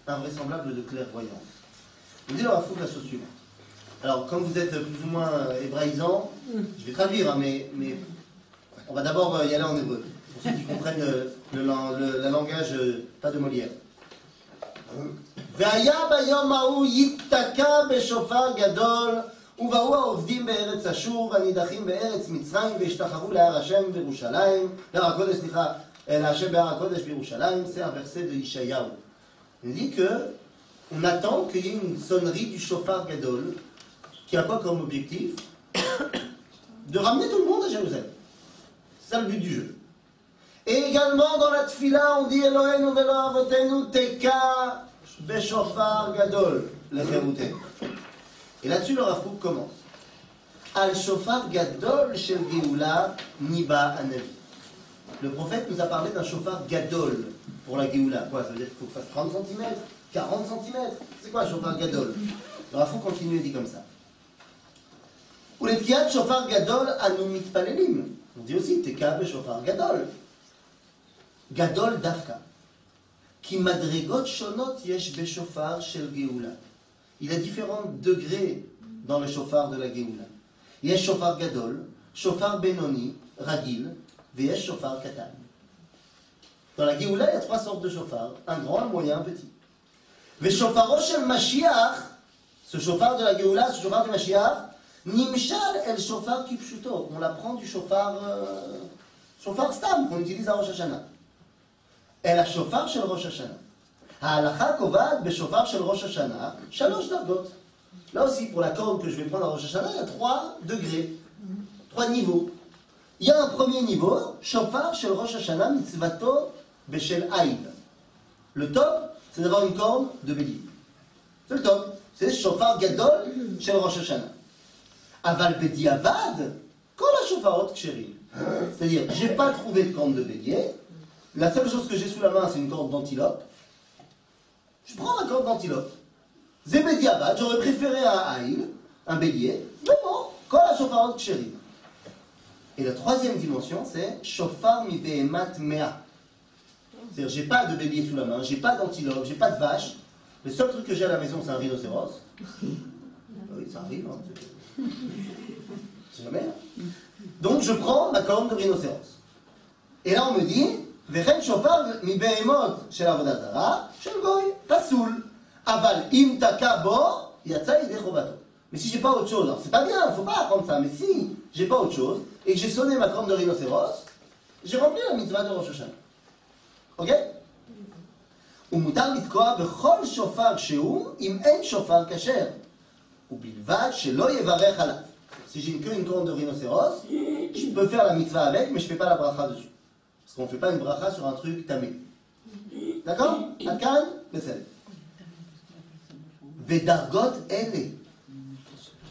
invraisemblable de clairvoyance. Il dit le Rav Kook la chose suivante. Alors, comme vous êtes plus ou moins hébraïsant, je vais traduire, hein, mais on va d'abord y aller en hébreu, pour ceux qui comprennent le langage, pas de Molière. והיה ביום ההוא ייתקע בשופר גדול ובאו העובדים בארץ אשור והנידחים בארץ מצרים והשתחררו להר השם בירושלים, להר הקודש, סליחה, להשם בהר הקודש בירושלים. C'est un verset de Yeshayahu. Il dit que on attend qu'il y ait une sonnerie du shofar gadol qui a quoi comme objectif? De ramener tout le monde à Jérusalem. C'est ça le but du jeu. Et également dans la tfila, on dit Elohenu velo avotenu teka beshofar gadol lecherutenu. Et là-dessus, le Rav Kook commence. Al shofar gadol shel geoula niba anavi. Le prophète nous a parlé d'un shofar gadol pour la geoula. Quoi? Ça veut dire qu'il faut que ça fasse 30 cm, 40 cm. C'est quoi un shofar gadol? Le Rav Kook continue et dit comme ça. ולתקיעת שופר גדול אנו מתפללים. On dit aussi תקע בשופר גדול. גדול דווקא. כי מדרגות שונות יש בשופר של גאולה. Il y a différents degrés dans le shofar de la גאולה. יש שופר גדול, שופר בינוני, רגיל, ויש שופר קטן. Dans la גאולה, il y a 3 sortes de shofar, un grand, un moyen, un petit. ושופרו של משיח, ce shofar de la גאולה, ce shofar du Mashiach, Nimshal el shofar kipshuto. On l'apprend du shofar stam qu'on utilise à Rosh Hashanah. Et la shofar shel Rosh Hashanah. Ha'alacha kovad beshofar shel Rosh Hashanah 3 dargot. Là aussi, pour la corne que je vais prendre à Rosh Hashanah, il y a 3 degrés, 3 niveaux. Il y a un premier niveau, shofar shel Rosh Hashanah mitzvato beshel aïd. Le top, c'est d'avoir une corne de bélier. C'est le top. C'est shofar gadol shel Rosh Hashanah. Aval bediavad, quand la shofarot kshérim. C'est-à-dire, j'ai pas trouvé de corne de bélier, la seule chose que j'ai sous la main, c'est une corde d'antilope. Je prends ma corde d'antilope. Zé bediavad, j'aurais préféré un haïl, un bélier, mais bon, quand la shofarot kshérim. Et la troisième dimension, c'est shofar mi behemat mea. C'est-à-dire, j'ai pas de bélier sous la main, j'ai pas d'antilope, j'ai pas de vache. Le seul truc que j'ai à la maison, c'est un rhinocéros. Oui, ça arrive, hein. C'est jamais. Donc je prends ma corne de rhinocéros. Et là on me dit, Vechen shofar mi behemot shel avodat zara shel goy pasoul. Aval im taka bo yatsa yedei chovato. Mais si j'ai pas autre chose, alors c'est pas bien, faut pas apprendre ça. Mais si j'ai pas autre chose et que j'ai sonné ma corne de rhinocéros, j'ai rempli la mitzvah de Rosh Hashanah. Ok? ומותר לתקוע בכל שופר שהוא אם אין שופר כשר. ובלבד שלא יברך עליו. Si j'ai une corne de rhinocéros, je peux faire la mitzvah avec, mais je ne fais pas la bracha dessus. Parce qu'on ne fait pas une bracha sur un truc tamé. D'accord? Adkan? Besel. Vedargot ele.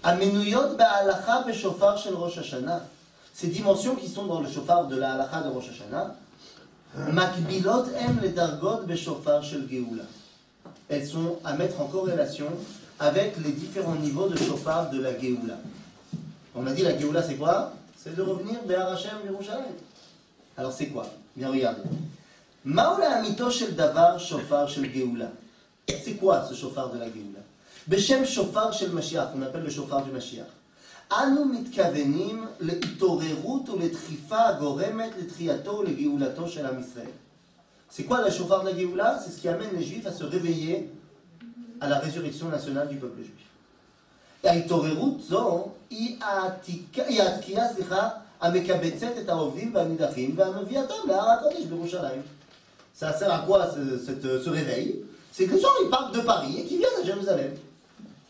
Amenuyot ba'alacha beshofar shel Rosh Hashanah. Ces dimensions qui sont dans le shofar de la halacha de Rosh Hashanah, makbilot em le dargot beshofar shel Geoula. Elles sont à mettre en corrélation avec les différents niveaux de shofar de la Geoula. On a dit la Geoula c'est quoi? C'est de revenir Behar Hashem Yerushalayim. Alors c'est quoi? Bien regardez. Maola amito shel davar shofar shel Geoula. C'est quoi ce shofar de la Geoula? Beshem shofar shel Mashiach, qu'on appelle le shofar du Mashiach. אנו מתכוונים להתעוררות ולדחיפה הגורמת לתחייתו ולגאולתו של עם ישראל. C'est quoi le shofar de la Géoula? C'est ce qui amène les Juifs à se réveiller à la résurrection nationale du peuple juif. ההתעוררות זו היא התקיעה, המקבצת את העובדים והנידחים והמביאתם להר הקודש בירושלים. Ça sert à quoi ce réveil? C'est que les gens ils partent de Paris et qu'ils viennent à Jérusalem.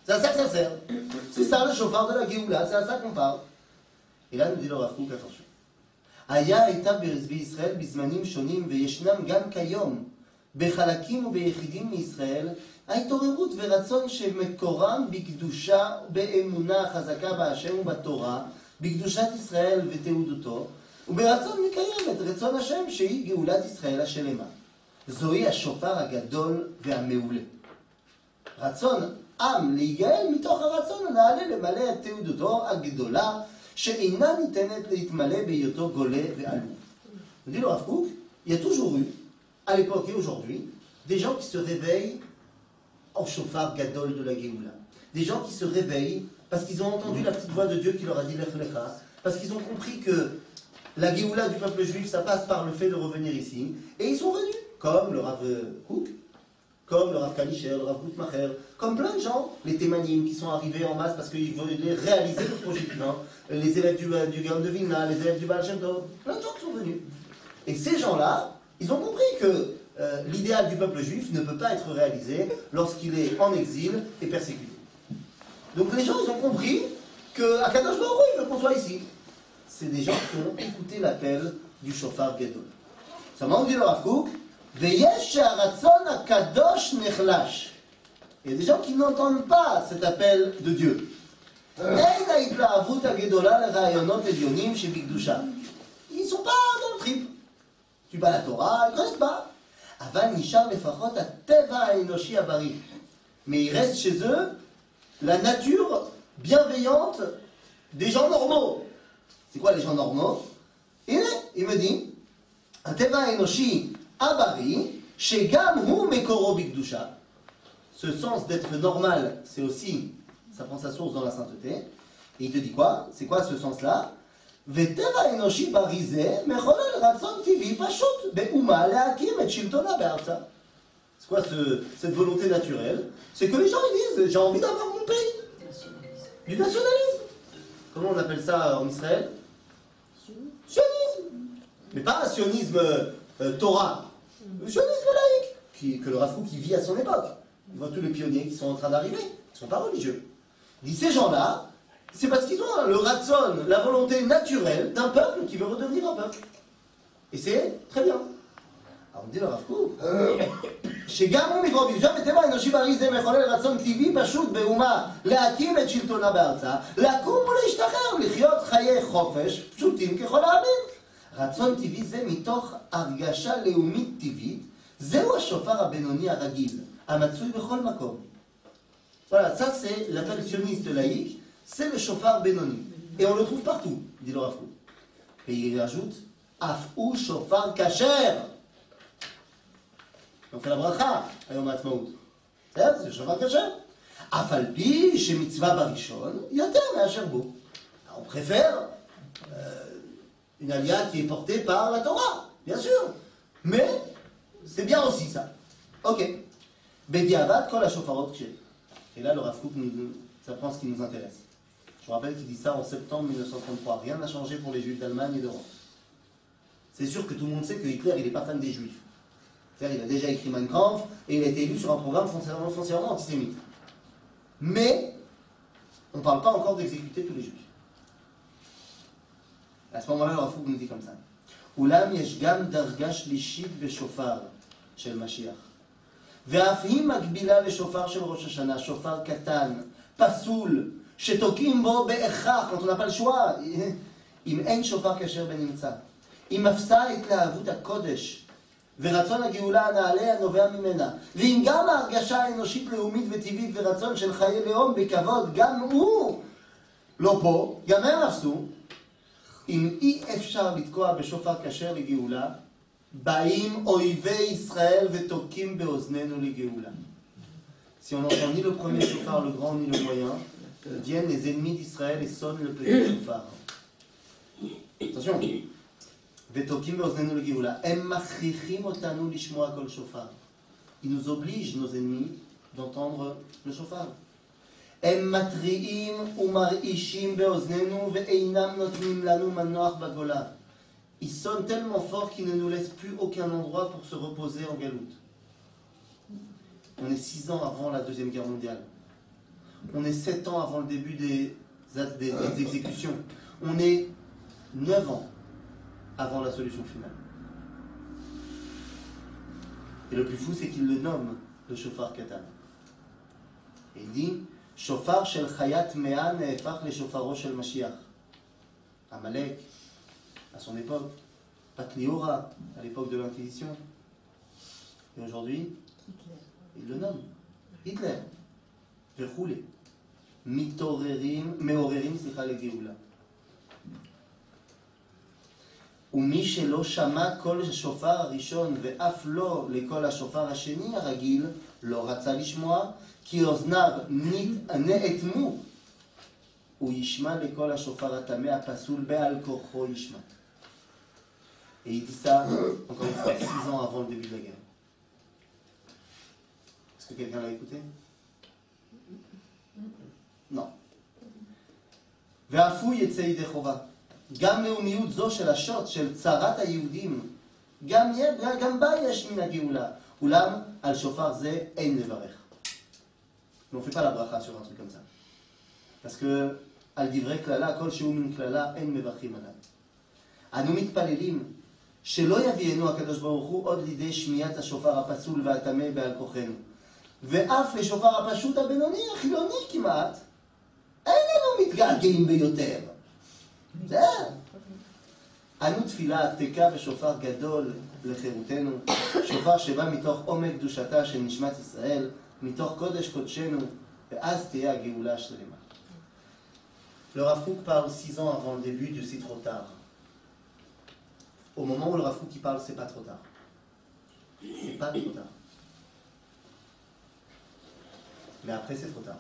C'est à ça que ça sert. C'est ça le shofar de la Géoula, c'est à ça qu'on parle. Et là nous dit le Rav Kook, attention. הייתה בישראל בזמנים שונים וישנם גם כיום בחלקים וביחידים מישראל ההתעוררות ורצון שמקורם בקדושה באמונה חזקה בהשם ובתורה בקדושת ישראל ותעודותו וברצון מקיים את רצון השם שהיא גאולת ישראל השלמה. זוהי השופר הגדול והמעולה. רצון עם להיגאל מתוך הרצון הנעלה למלא את תעודותו הגדולה שאינה ניתנת להתמלא בהיותו גולה ועלוב. Dit le Rav Kook, il y a toujours eu, à l'époque et aujourd'hui, des gens qui se réveillent au shofar gadol de la Géoula. Des gens qui se réveillent parce qu'ils ont entendu la petite voix de Dieu qui leur a dit Lech Lecha, parce qu'ils ont compris que la Géoula du peuple juif, ça passe par le fait de revenir ici, et ils sont venus, comme le Rav Kook, comme le Rav Kalisher, le Rav Gutmacher, comme plein de gens, les Témanim qui sont arrivés en masse parce qu'ils voulaient réaliser le projet divin, les élèves du Gaon de Vilna, les élèves du Baal Shem Tov, plein de gens qui sont venus. Et ces gens-là, ils ont compris que l'idéal du peuple juif ne peut pas être réalisé lorsqu'il est en exil et persécuté. Donc les gens, ils ont compris qu'à Kadosh Baruch Hu, il veut qu'on soit ici. C'est des gens qui ont écouté l'appel du shofar Gadol. Seulement, on dit le Rav Kook, Veyesh she'aratzon hakadosh nechlash. Il y a des gens qui n'entendent pas cet appel de Dieu. Ils ne sont pas dans le trip. Tu bats la Torah, ils ne connaissent pas. Mais il reste chez eux la nature bienveillante des gens normaux. C'est quoi les gens normaux? Il me dit, Ateva Enoshi Abari, Shegam Hu Mekoro Bikdusha. Ce sens d'être normal, c'est aussi, ça prend sa source dans la sainteté. Et il te dit quoi? C'est quoi ce sens-là? Veteva Enoshi Barizeh Mecholel Ratzon Tivi Pashut Be'uma Le'akim Et Shiltona Be'arza. C'est quoi cette volonté naturelle? C'est que les gens ils disent, j'ai envie d'avoir mon pays. Du nationalisme. Comment on appelle ça en Israël? Sionisme. Mais pas un sionisme Torah. Le sionisme laïque, que le Rav Kook qui vit à son époque. Il voit tous les pionniers qui sont en train d'arriver, ils ne sont pas religieux. Il dit, ces gens-là, c'est parce qu'ils ont le ratson, la volonté naturelle d'un peuple qui veut redevenir un peuple. Et c'est très bien. Alors on dit le Rav Kook, שגם הוא מגרום בקדושה וטבע האנושי בריא זה מחולל רצון טבעי פשוט באומה להקים את שלטונה בארצה, לקום ולהשתחרר, לחיות חיי חופש פשוטים ככל העמים. רצון טבעי זה מתוך הרגשה לאומית טבעית, זהו השופר הבינוני הרגיל, המצוי בכל מקום. Voilà, ça c'est l'appel sioniste laïque, c'est le shofar Benoni. Et on le trouve partout, dit le Rav Kook. Et il ajoute, Af'ou shofar kasher. On fait la bracha, ayom ha'atzmaut. C'est le shofar kasher. Afal pi, chez mitzvah barishon, yoter me'asher bo. On préfère une alia qui est portée par la Torah, bien sûr. Mais c'est bien aussi ça. Ok. Bediavad kol ha-shofarot ksher. Et là, le Rav Kook, ça prend ce qui nous intéresse. Je vous rappelle qu'il dit ça en septembre 1933. Rien n'a changé pour les Juifs d'Allemagne et d'Europe. C'est sûr que tout le monde sait que Hitler, il n'est pas fan des Juifs. C'est-à-dire, il a déjà écrit Mein Kampf et il a été élu sur un programme foncièrement antisémite. Mais, on ne parle pas encore d'exécuter tous les Juifs. À ce moment-là, le Rav Kook nous dit comme ça. Oulam yesh gam darga shlishit beshofar shel Mashiach. ואף היא מקבילה לשופר של ראש השנה, שופר קטן, פסול, שתוקעים בו בהכרח, quand on n'a pas le choix, אם אין שופר כשר בנמצא. אם מפסה התלהבות הקודש, ורצון הגאולה הנעלה הנובע ממנה, ואם גם ההרגשה האנושית לאומית וטבעית ורצון של חיי לאום בכבוד, גם הוא לא פה, גם הם אפסו, אם אי אפשר לתקוע בשופר כשר לגאולה, Baïm oïvé Israël vetokim beoznenu ligéoula. Si on n'entend ni le premier shofar, le grand, ni le moyen, viennent les ennemis d'Israël et sonnent le petit chauffard. Attention. Vetokim beoznenu legeulah. Em machrichim otanu lishmoa kol shofar. Ils nous obligent, nos ennemis, d'entendre le chauffard. Em matriim umarishim beoznenu ve'einam notnim lanu manoach bagola. Ils sonnent tellement fort qu'ils ne nous laissent plus aucun endroit pour se reposer en galoute. On est 6 ans avant la Deuxième Guerre mondiale. On est 7 ans avant le début des exécutions. On est 9 ans avant la solution finale. Et le plus fou, c'est qu'il le nomme le shofar katan. Et il dit shofar shel chayat mea ne'efach le shofaro shel Mashiach. Amalek, à son époque, Patliora, à l'époque de l'Inquisition. Et aujourd'hui, il le nomme Hitler. Verhoulé. Meorerim slicha legeulah. ומי שלא שמע קול השופר הראשון ואף לא לקול השופר השני הרגיל, לא רצה לשמוע, כי אוזניו נאטמו, הוא ישמע לקול השופר הטמא הפסול בעל כורחו ישמע. Et il dit ça, encore une fois, 6 ans avant le début de la guerre. Est-ce que quelqu'un l'a écouté? Non. ואפו יצא ידי חובה. גם לאומיות זו של השוט, של צרת היהודים, גם בה יש מן הגאולה. אולם על שופר זה אין לברך. Mais on ne fait pas la bracha sur un truc comme ça. Parce que, על דברי כללה, כל שהוא מן כללה, אין מברכים עליו. אנו מתפללים שלא יביאנו הקדוש ברוך הוא עוד לידי שמיעת השופר הפסול והטמא בעל כוחנו. ואף לשופר הפשוט הבינוני, החילוני כמעט, איננו מתגעגעים ביותר. זה. אנו תפילה עתיקה ושופר גדול לחירותנו, שופר שבא מתוך עומק קדושתה של נשמת ישראל, מתוך קודש קודשנו, ואז תהיה הגאולה השלמה. Le Rav Kook parle 6 ans avant le début du c'est trop tard. Au moment où le Rav Kook parle, c'est pas trop tard. C'est pas trop tard. Mais après, c'est trop tard.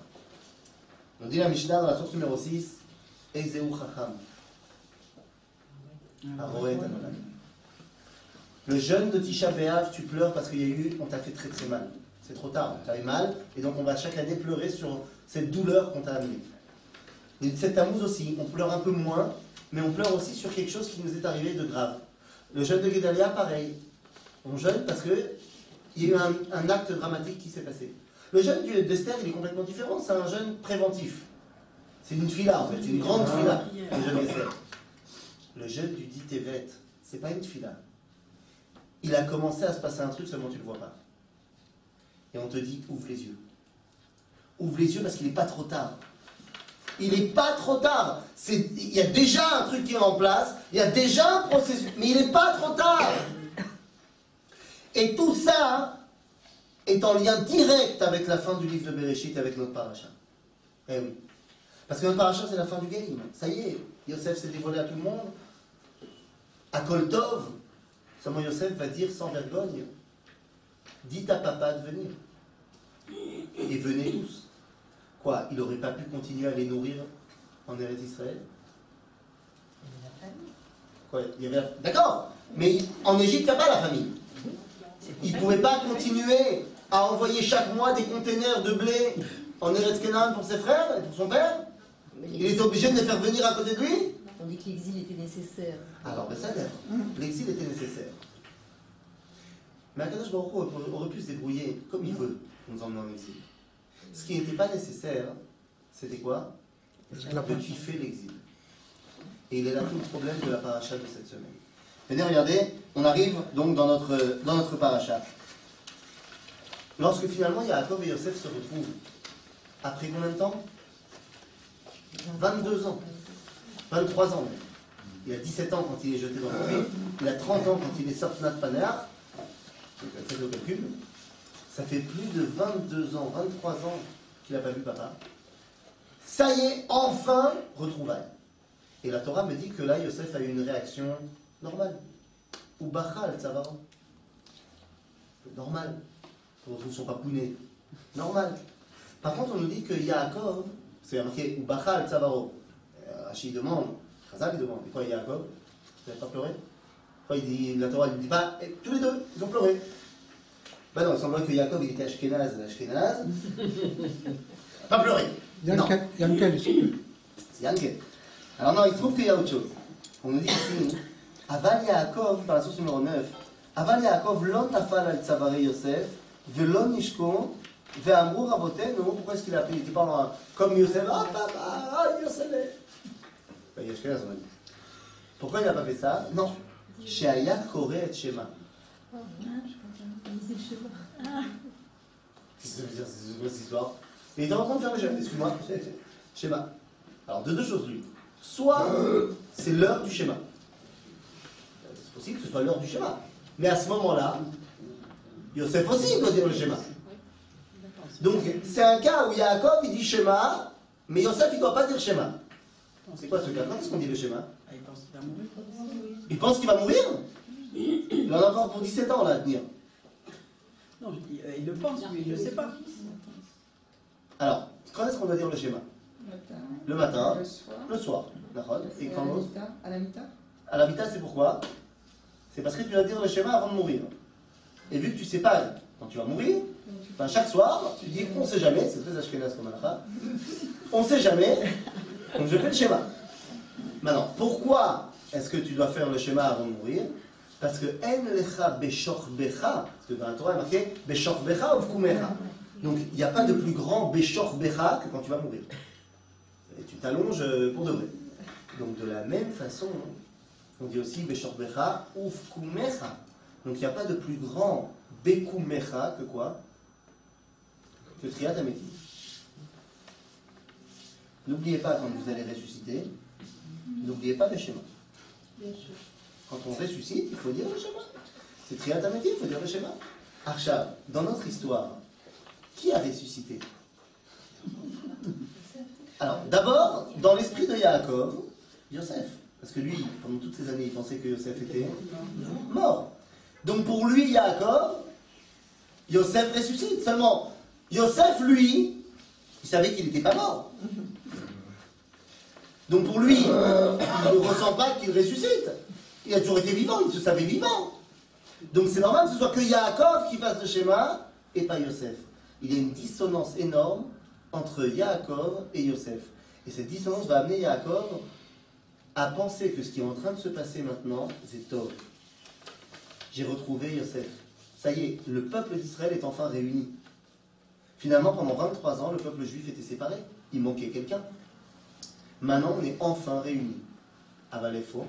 On dit la Mishnah dans la source numéro 6, Ezeu Chacham. Le jeûne de Tisha B'Av, tu pleures parce qu'il y a eu, on t'a fait très très mal. C'est trop tard, on t'a fait mal, et donc on va chaque année pleurer sur cette douleur qu'on t'a amenée. Et cette Tammuz aussi, on pleure un peu moins, mais on pleure aussi sur quelque chose qui nous est arrivé de grave. Le jeûne de Guédalia, pareil. On jeûne parce qu'il y a eu un acte dramatique qui s'est passé. Le jeûne d'Esther, il est complètement différent, c'est un jeûne préventif. C'est une fila en fait, c'est une grande fila, le jeûne d'Esther. Le jeûne du dit Tevet, c'est pas une fila. Il a commencé à se passer un truc, seulement tu ne le vois pas. Et on te dit, ouvre les yeux. Ouvre les yeux parce qu'il n'est pas trop tard. Il n'est pas trop tard. Il y a déjà un truc qui est en place, il y a déjà un processus, mais il n'est pas trop tard. Et tout ça est en lien direct avec la fin du livre de Bereshit, avec notre paracha. Eh oui. Parce que notre paracha, c'est la fin du game. Ça y est, Yosef s'est dévoilé à tout le monde. À Kol Tov, seulement Yosef va dire sans vergogne, dites à papa de venir. Et venez tous. Quoi, il n'aurait pas pu continuer à les nourrir en Eretz Israël? Quoi, il y avait... D'accord, mais en Égypte, il n'y a pas la famille. Il ne pouvait pas continuer à envoyer chaque mois des containers de blé en Eretz Kenan pour ses frères et pour son père. Il était obligé de les faire venir à côté de lui. On dit que l'exil était nécessaire. Alors, ben ça d'ailleurs, l'exil était nécessaire. Mais Akadosh Baruch Hu aurait pu se débrouiller comme il veut pour nous emmener en exil. Ce qui n'était pas nécessaire, c'était quoi? De kiffer l'exil. Et il est là tout le problème de la paracha de cette semaine. Venez, regardez, on arrive donc dans notre paracha. Lorsque finalement Yaakov et Yosef se retrouvent, après combien de temps? 22 ans. 23 ans même. Il a 17 ans quand il est jeté dans le puits, il a 30 ans quand il est Safnat Panéach, faites le calcul, ça fait plus de 22 ans, 23 ans qu'il n'a pas vu papa. Ça y est, enfin, retrouvailles. Et la Torah me dit que là, Yosef a eu une réaction normale. Ou Bachal, ça va. Normal. On retrouve son papounet. Normal. Par contre, on nous dit que Yaakov, C'est marqué ou Bachal Tzavaro. Rachid demande, Chazal il demande, et quoi Yaakov? Vous n'avez pas pleuré? Quoi il dit, la Torah lui dit pas, et tous les deux, ils ont pleuré. Ben non, il semblerait que Yaakov il était Ashkenaz. Pas pleuré. Yankel ici. C'est Yankel. Alors non, il trouve qu'il y a autre chose. On nous dit ici, Aval Yaakov, par la source numéro 9, Aval Yaakov lon nafal al tzavarei Yosef, velon nishkon, ve'amru rabotenu. Pourquoi est-ce qu'il a appelé? Il était pas comme Yosef, ah papa, ah Yosef. Ben, Yashkenaz, on a dit. Pourquoi il n'a pas fait ça? Non. Sheaya koreh et shema. Qu'est-ce que ça veut dire cette histoire? Il était en train de faire le schéma, excuse-moi, schéma. Alors de deux choses lui. Soit c'est l'heure du schéma. C'est possible que ce soit l'heure du schéma. Mais à ce moment-là, Yosef aussi doit dire le schéma. Donc c'est un cas où Yaakov il dit schéma, mais Yosef il ne doit pas dire schéma. C'est quoi ce cas? Quand est-ce qu'on dit le schéma? Il pense qu'il va mourir. Il pense qu'il va mourir? Il en a encore pour 17 ans là à tenir. Non, je dis, il le pense, mais il ne le sait pas. Alors, quand est-ce qu'on doit dire le schéma? Le matin, le soir. D'accord. Et quand l'autre? À la mita. À la mita, c'est pourquoi? C'est parce que tu dois dire le schéma avant de mourir. Et vu que tu sais pas quand tu vas mourir, ben chaque soir, tu dis on sait jamais, c'est très ashkenaz comme halakha, on sait jamais, donc je fais le schéma. Maintenant, pourquoi est-ce que tu dois faire le schéma avant de mourir? Parce que en lecha beshorbecha, parce que dans la Torah il est marqué beshorbecha ou vkumecha. Donc il n'y a pas de plus grand beshorbecha que quand tu vas mourir. Et tu t'allonges pour de vrai. Donc de la même façon, on dit aussi beshorbecha ou vkumecha. Donc il n'y a pas de plus grand bekumecha que quoi? Que Triat Ametim. N'oubliez pas quand vous allez ressusciter, n'oubliez pas le schéma. Quand on ressuscite, il faut dire le schéma. C'est Triat Ametim, il faut dire le schéma. Archa, dans notre histoire, qui a ressuscité? Alors, d'abord, dans l'esprit de Yaakov, Yosef. Parce que lui, pendant toutes ces années, il pensait que Yosef était mort. Donc pour lui, Yaakov, Yosef ressuscite. Seulement, Yosef, lui, il savait qu'il n'était pas mort. Donc pour lui, il ne ressent pas qu'il ressuscite. Il a toujours été vivant, il se savait vivant. Donc c'est normal que ce soit que Yaakov qui fasse le schéma et pas Yosef. Il y a une dissonance énorme entre Yaakov et Yosef. Et cette dissonance va amener Yaakov à penser que ce qui est en train de se passer maintenant, c'est tort. J'ai retrouvé Yosef. Ça y est, le peuple d'Israël est enfin réuni. Finalement, pendant 23 ans, le peuple juif était séparé. Il manquait quelqu'un. Maintenant, on est enfin réunis. Avalefo,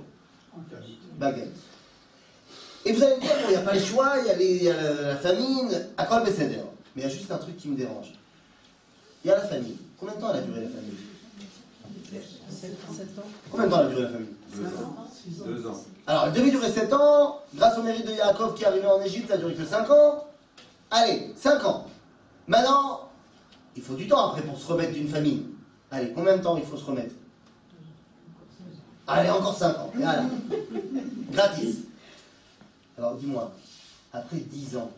baguette. Et vous allez me dire, bon, il n'y a pas le choix, il y a la famine, à quoi le Besséder? Mais il y a juste un truc qui me dérange. Il y a la famine. Combien de temps elle a duré la famine? 7 ans. Combien de temps elle a duré la famine? 2 ans. Alors, elle devait durer 7 ans. Grâce au mérite de Yaakov qui est arrivé en Égypte, ça a duré que 5 ans. Allez, 5 ans. Maintenant, il faut du temps après pour se remettre d'une famine. Allez, combien de temps il faut se remettre? Allez, encore 5 ans. Et voilà. Gratis. Alors, dis-moi, après 10 ans,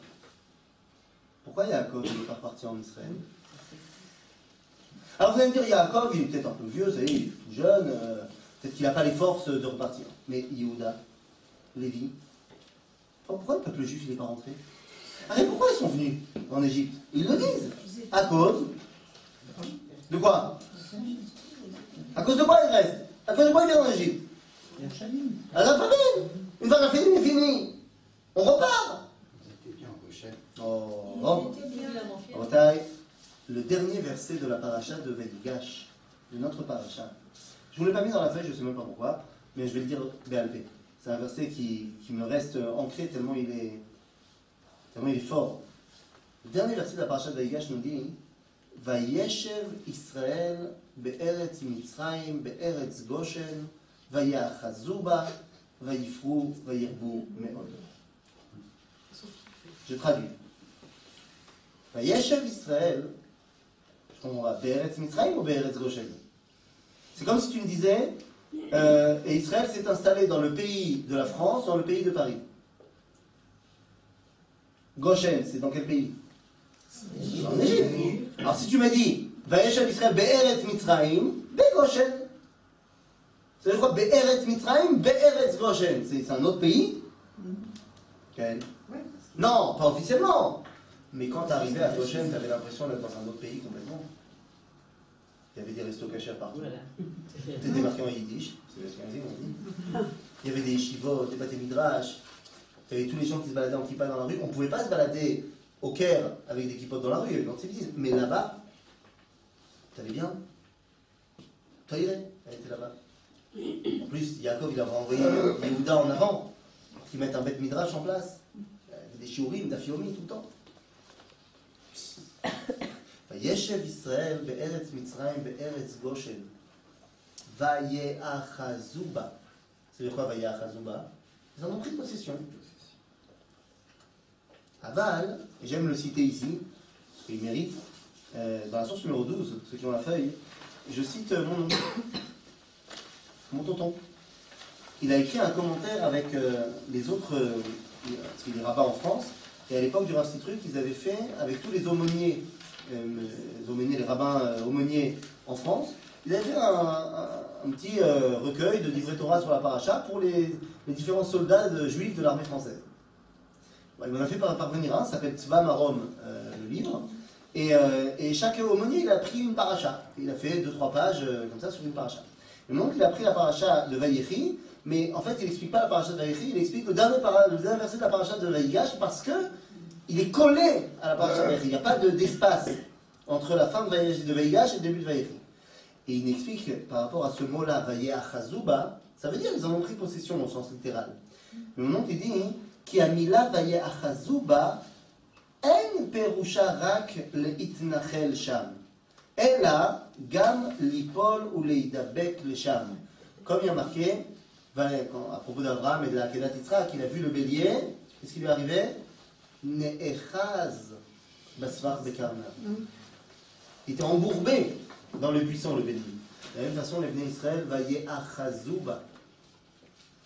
pourquoi Yaakov n'est pas parti en Israël? Alors, vous allez me dire, Yaakov, il est peut-être un peu vieux, vous savez, il est tout jeune, peut-être qu'il n'a pas les forces de repartir. Mais Yehuda, Lévi, pourquoi le peuple juif n'est pas rentré? Arrête, pourquoi ils sont venus en Égypte? Ils le disent. À cause de quoi? À cause de quoi ils restent? À cause de quoi ils viennent en Égypte? À la famine. Une fois la famine est finie, on repart. C'était bien en Goshen. Oh, bon. Retaille, le dernier verset de la paracha de Vayigash, de notre paracha. Je ne vous l'ai pas mis dans la feuille, je ne sais même pas pourquoi, mais je vais le dire BLP. C'est un verset qui me reste ancré tellement il est fort. Le dernier verset de la paracha de Vayigash nous dit Vayeshev Israël be'eretz Mitzrayim be'eretz Goshen vayachazu ba vayifru vayirbu me'od. Je traduis. Vayeshev Israël, je comprends pas, be'eretz Mitzrayim ou be'eretz Goshen? C'est comme si tu me disais et Israël s'est installé dans le pays de la France, dans le pays de Paris. Goshen, c'est dans quel pays? En Égypte. Alors si tu m'as dit Vayeshev Israël be'eretz Mitzrayim be'Goshen. C'est quoi be'eretz Mitzrayim be'eretz Goshen? C'est un autre pays? Quel? Non, pas officiellement. Mais quand tu arrivais à Goshen, tu avais l'impression d'être dans un autre pays complètement. Il y avait des restos cachers partout. Tout était marqué en yiddish, c'est ce qu'on dit. Il y avait des yeshivot, des bâtés midrash. Il y avait tous les gens qui se baladaient en kippa dans la rue. On ne pouvait pas se balader au Caire avec des kippotes dans la rue, avec l'antisémitisme. Mais là-bas, tu allais bien. Toi, elle était là-bas. En plus, Yaakov, il avait envoyé Yehuda en avant, pour qu'ils mettent un bête midrash en place. Des shiurim, d'afiomi tout le temps. Vayeshev Israël be'eretz Mitzrayim be'eretz Goshen. Vayeachazuba. C'est quoi Vayeachazuba? Ils en ont pris possession. Aval, et j'aime le citer ici, parce qu'il mérite, dans la source numéro 12, ceux qui ont la feuille, je cite mon oncle, mon tonton. Il a écrit un commentaire avec les autres, parce qu'il est rabbin en France, et à l'époque du Rav Sitruk, ils avaient fait avec tous les aumôniers, les rabbins aumôniers en France, ils avaient fait un petit recueil de livrets Torah sur la paracha pour les différents soldats juifs de l'armée française. Bon, il m'en a fait parvenir un, ça s'appelle Tzva Marom, le livre, et chaque aumônier il a pris une paracha. Il a fait 2-3 pages comme ça sur une paracha. Et donc il a pris la paracha de Vayechi, mais en fait il n'explique pas la paracha de Vayechi, il explique le dernier verset de la paracha de Vayigash parce que il est collé à la paracha de Vayechi. Il n'y a pas d'espace entre la fin de Vayigash et le début de Vayechi. Et il explique par rapport à ce mot-là, Vayeachazuba, ça veut dire qu'ils en ont pris possession au sens littéral. Mais mon oncle il dit Ki amila Vayeachazuba en perusha rak leitnachel sham. Ela gam lipol ou leidabek le sham. Comme il y a marqué, à propos d'Abraham et de la Kedat Yitzhak, il a vu le bélier, qu'est-ce qui lui arrivait? Ne'echaz basvar bekarna. Il était embourbé dans le buisson, le bélier. De la même façon, les Bnei Israël, Vayeachazuba,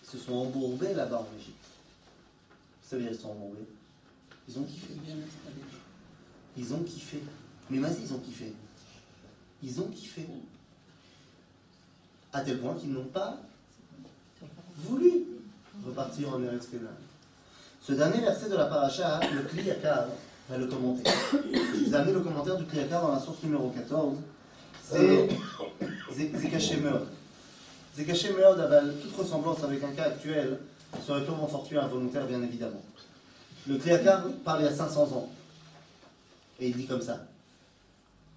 ils se sont embourbés là-bas en Égypte. Ça veut dire qu'ils sont embourbés. Ils ont kiffé. Ils ont kiffé. Mais vas-y, ils ont kiffé. Ils ont kiffé. À tel point qu'ils n'ont pas voulu repartir en Eretz Kenan. Ce dernier verset de la paracha, le Kli Yakar va le commenter. Je vous ai amené le commentaire du Kli Yakar dans la source numéro 14. C'est caché meurtre. C'est caché meurtre avec toute ressemblance avec un cas actuel serait purement fortuit et involontaire, bien évidemment. Le Kli Yakar parle il y a 500 ans. Et il dit comme ça.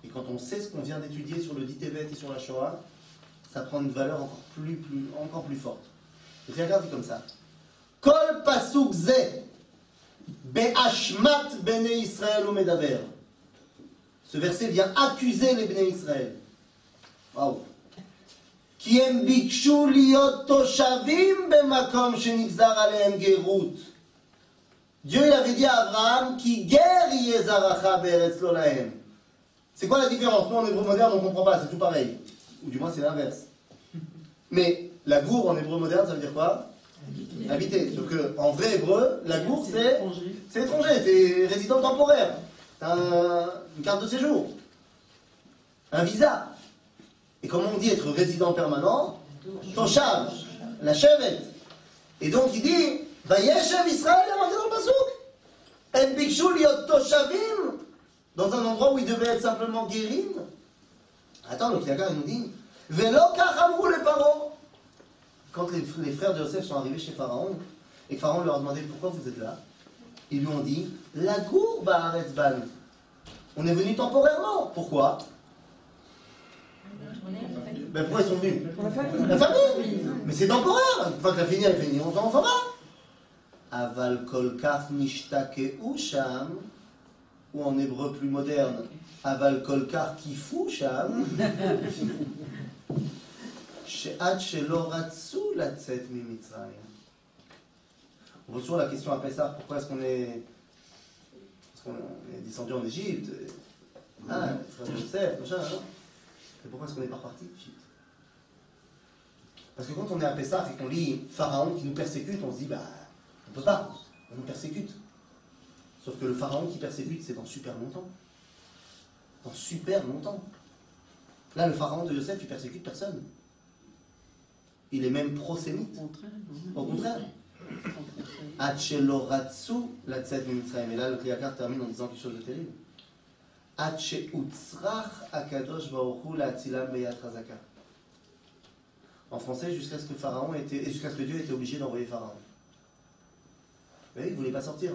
Et quand on sait ce qu'on vient d'étudier sur le Ditevet et sur la Shoah, ça prend une valeur encore plus forte. Le Kli Yakar dit comme ça. Kol pasuk ze be'ashmat bnei Israël ou medaber. Ce verset vient accuser les bnei Israël. Waouh. Ki em bikshu liot toshavim bemakom shenigzar alehem gerut. Dieu il avait dit à Abraham qui guerre yezaracha be'eretz lo lahem. C'est quoi la différence? Nous en hébreu moderne on ne comprend pas, c'est tout pareil. Ou du moins c'est l'inverse. Mais la gour en hébreu moderne ça veut dire quoi? Habiter. Sauf qu'en vrai hébreu, la gour c'est étranger, c'est résident temporaire. C'est une carte de séjour. Un visa. Et comme on dit être résident permanent, Toshav, la chevet. Et donc il dit, Vayeshev Israël, il a marqué dans le pasouk. En bikshu liot toshavim, dans un endroit où il devait être simplement guérim. Attends, le Kli Yakar nous dit, Velo kachamru le paro. Quand les frères de Yosef sont arrivés chez Pharaon, et que Pharaon leur a demandé pourquoi vous êtes là, ils lui ont dit, la gour ba'aretz ban. On est venu temporairement. Pourquoi? Ben pourquoi ils sont venus? La famille. Mais c'est temporaire. Une fois que la famille est finie, on s'en va. Aval kol kach nishtake sham, ou en hébreu plus moderne, aval kol kach kifu sham, she'ad shelo ratsu latzet mimitzrayim. On pose toujours la question à Pessah, pourquoi est-ce qu'on est descendu en Égypte? Ah, les frères de Yosef, machin, hein. Et pourquoi est-ce qu'on n'est pas reparti d'Égypte? Parce que quand on est à Pessah et qu'on lit Pharaon qui nous persécute, on se dit, bah, on peut pas, on nous persécute. Sauf que le Pharaon qui persécute, c'est dans super longtemps. Dans super longtemps. Là, le pharaon de Yosef, il persécute personne. Il est même prosémite. Au contraire. Hatcheloratsu la tzed mitzrayim. Et là, le Kriyakar termine en disant quelque chose de terrible. Hatcheutzrach akadosh baruch hu la'atzilam beyad chazaka. En français, jusqu'à ce que Dieu était obligé d'envoyer Pharaon. Mais ils ne voulaient pas sortir.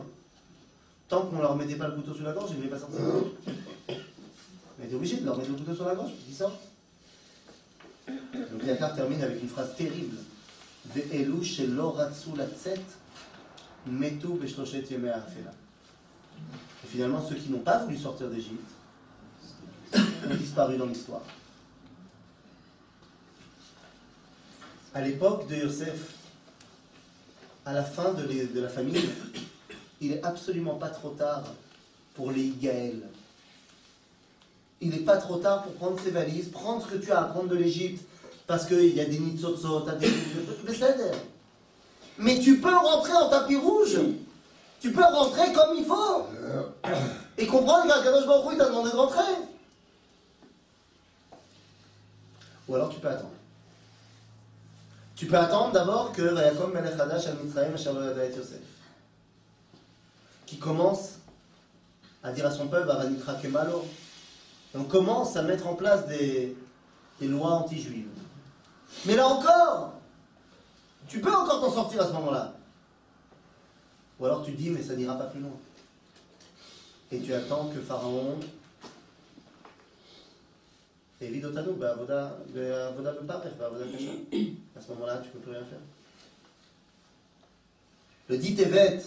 Tant qu'on ne leur mettait pas le couteau sous la gorge, ils ne voulaient pas sortir. On était obligé de leur mettre le couteau sur la gorge pour qu'ils sortent. Donc Yakar termine avec une phrase terrible. Ve'elu shelo ratzu latzet metu beshloshet yemei ha'afela. Et finalement, ceux qui n'ont pas voulu sortir d'Égypte ont disparu dans l'histoire. À l'époque de Yosef, à la fin de la famille, il n'est absolument pas trop tard pour les Gaël. Il n'est pas trop tard pour prendre ses valises, prendre ce que tu as à prendre de l'Égypte, parce qu'il y a des nids de sorsot, mais tu peux rentrer en tapis rouge. Tu peux rentrer comme il faut. Et comprendre qu'Akadosh Baruch Hu t'a demandé de rentrer. Ou alors tu peux attendre. Tu peux attendre d'abord que Vayakom Melech Hadash al Mitzrayim Asher lo yada et Yosef, qui commence à dire à son peuple Aranitra Kemalo. Et on commence à mettre en place des lois anti-juives. Mais là encore, tu peux encore t'en sortir à ce moment-là. Ou alors tu dis mais ça n'ira pas plus loin. Et tu attends que Pharaon évite Otanu, Be'avoda Be'parech, Be'avoda Kasha. À ce moment-là, tu ne peux plus rien faire. Le dit Tevet,